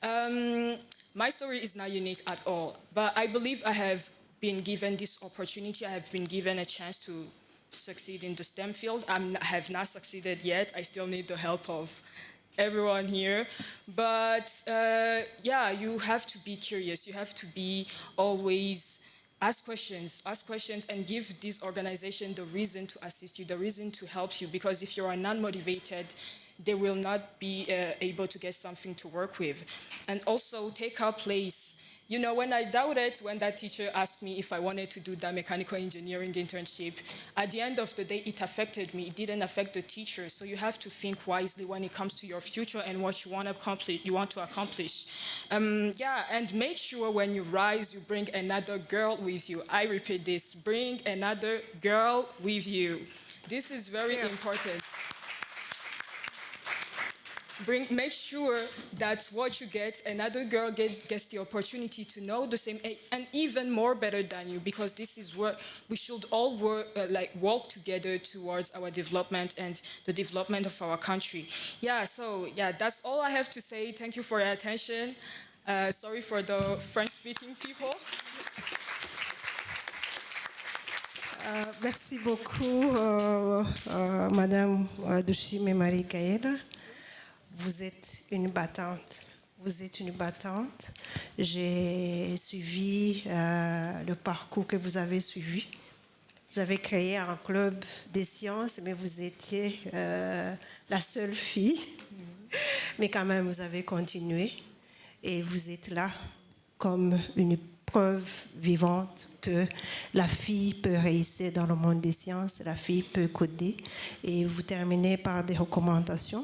My story is not unique at all, but I believe I have been given this opportunity. I have been given a chance to succeed in the STEM field. I have not succeeded yet. I still need the help of everyone here. But yeah, you have to be curious. You have to be always ask questions, and give this organization the reason to assist you, the reason to help you, because if you are not motivated, they will not be able to get something to work with. And also take our place. You know, when I doubted, when that teacher asked me if I wanted to do that mechanical engineering internship, at the end of the day, it affected me. It didn't affect the teacher. So you have to think wisely when it comes to your future and what you want to accomplish. Yeah, and make sure when you rise, you bring another girl with you. I repeat this, bring another girl with you. This is very important. Make sure that what you get, another girl gets the opportunity to know the same, and even more better than you, because this is where we should all work together towards our development and the development of our country. Yeah, so yeah, that's all I have to say. Thank you for your attention. Sorry for the French-speaking people. Merci beaucoup, Madame 𝗧𝗵𝗿𝗲𝗲. Vous êtes une battante. Vous êtes une battante. J'ai suivi le parcours que vous avez suivi. Vous avez créé un club des sciences, mais vous étiez la seule fille. Mais quand même, vous avez continué. Et vous êtes là comme une preuve vivante que la fille peut réussir dans le monde des sciences, la fille peut coder. Et vous terminez par des recommandations.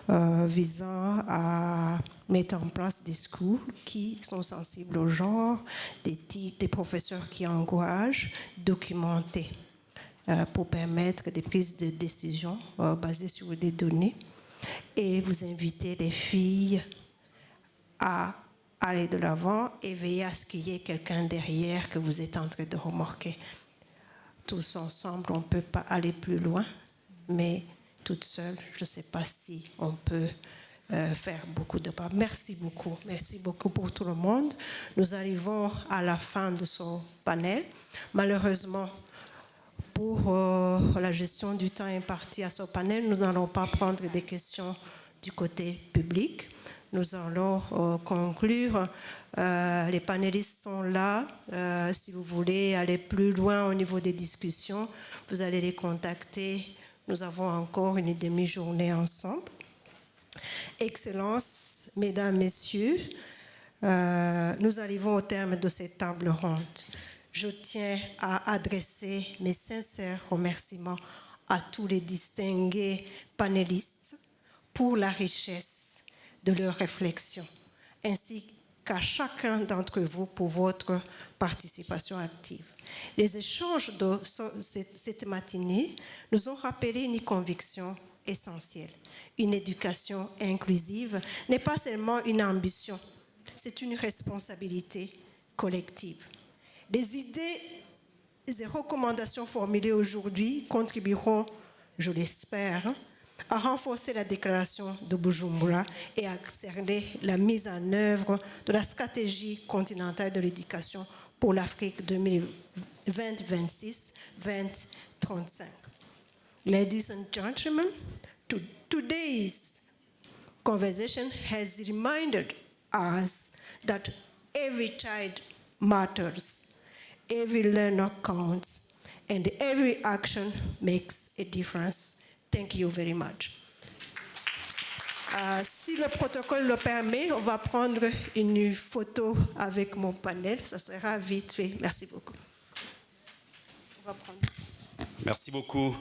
visant à mettre en place des schools qui sont sensibles au genre, des professeurs qui encouragent, documentés pour permettre des prises de décision basées sur des données. Et vous invitez les filles à aller de l'avant et veiller à ce qu'il y ait quelqu'un derrière que vous êtes en train de remarquer. Tous ensemble, on ne peut pas aller plus loin, mais toute seule, je ne sais pas si on peut faire beaucoup de pas. Merci beaucoup pour tout le monde. Nous arrivons à la fin de ce panel. Malheureusement, pour la gestion du temps imparti à ce panel, nous n'allons pas prendre des questions du côté public. Nous allons conclure. Les panélistes sont là. Si vous voulez aller plus loin au niveau des discussions, vous allez les contacter. Nous avons encore une demi-journée ensemble. Excellences, Mesdames, Messieurs, nous arrivons au terme de cette table ronde. Je tiens à adresser mes sincères remerciements à tous les distingués panélistes pour la richesse de leurs réflexions, ainsi qu'à chacun d'entre vous pour votre participation active. Les échanges de cette matinée nous ont rappelé une conviction essentielle. Une éducation inclusive n'est pas seulement une ambition, c'est une responsabilité collective. Les idées et recommandations formulées aujourd'hui contribueront, je l'espère, à renforcer la déclaration de Bujumbura et à accélérer la mise en œuvre de la stratégie continentale de l'éducation pour l'Afrique 2026-2035. Ladies and gentlemen, today's conversation has reminded us that every child matters, every learner counts, and every action makes a difference. Thank you very much. Si le protocole le permet, on va prendre une photo avec mon panel. Ça sera vite fait. Merci beaucoup. On va prendre. Merci beaucoup,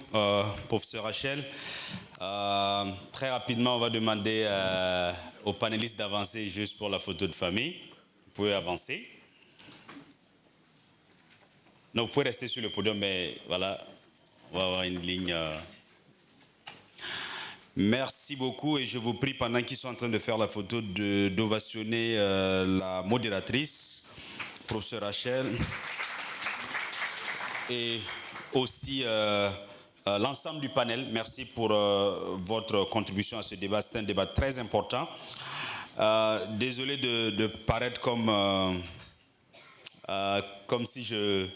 professeur Rachel. Très rapidement, on va demander aux panélistes d'avancer juste pour la photo de famille. Vous pouvez avancer. Non, vous pouvez rester sur le podium, mais voilà, on va avoir une ligne. Merci beaucoup et je vous prie, pendant qu'ils sont en train de faire la photo, d'ovationner la modératrice, professeur Rachel, et aussi l'ensemble du panel. Merci pour votre contribution à ce débat. C'est un débat très important. Désolé de paraître comme si je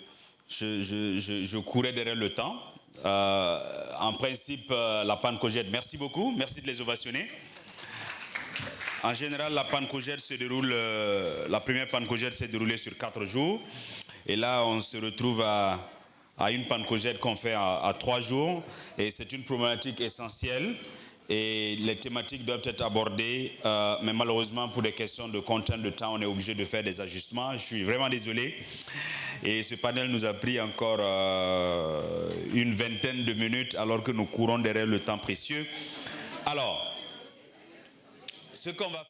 courais derrière le temps. En principe, la PANCOGED, merci beaucoup, merci de les ovationner. En général, la PANCOGED se déroule, la première PANCOGED s'est déroulée sur 4 jours. Et là, on se retrouve à une PANCOGED qu'on fait à 3 jours. Et c'est une problématique essentielle. Et les thématiques doivent être abordées, mais malheureusement, pour des questions de contrainte de temps, on est obligé de faire des ajustements. Je suis vraiment désolé. Et ce panel nous a pris encore une vingtaine de minutes, alors que nous courons derrière le temps précieux. Alors, ce qu'on va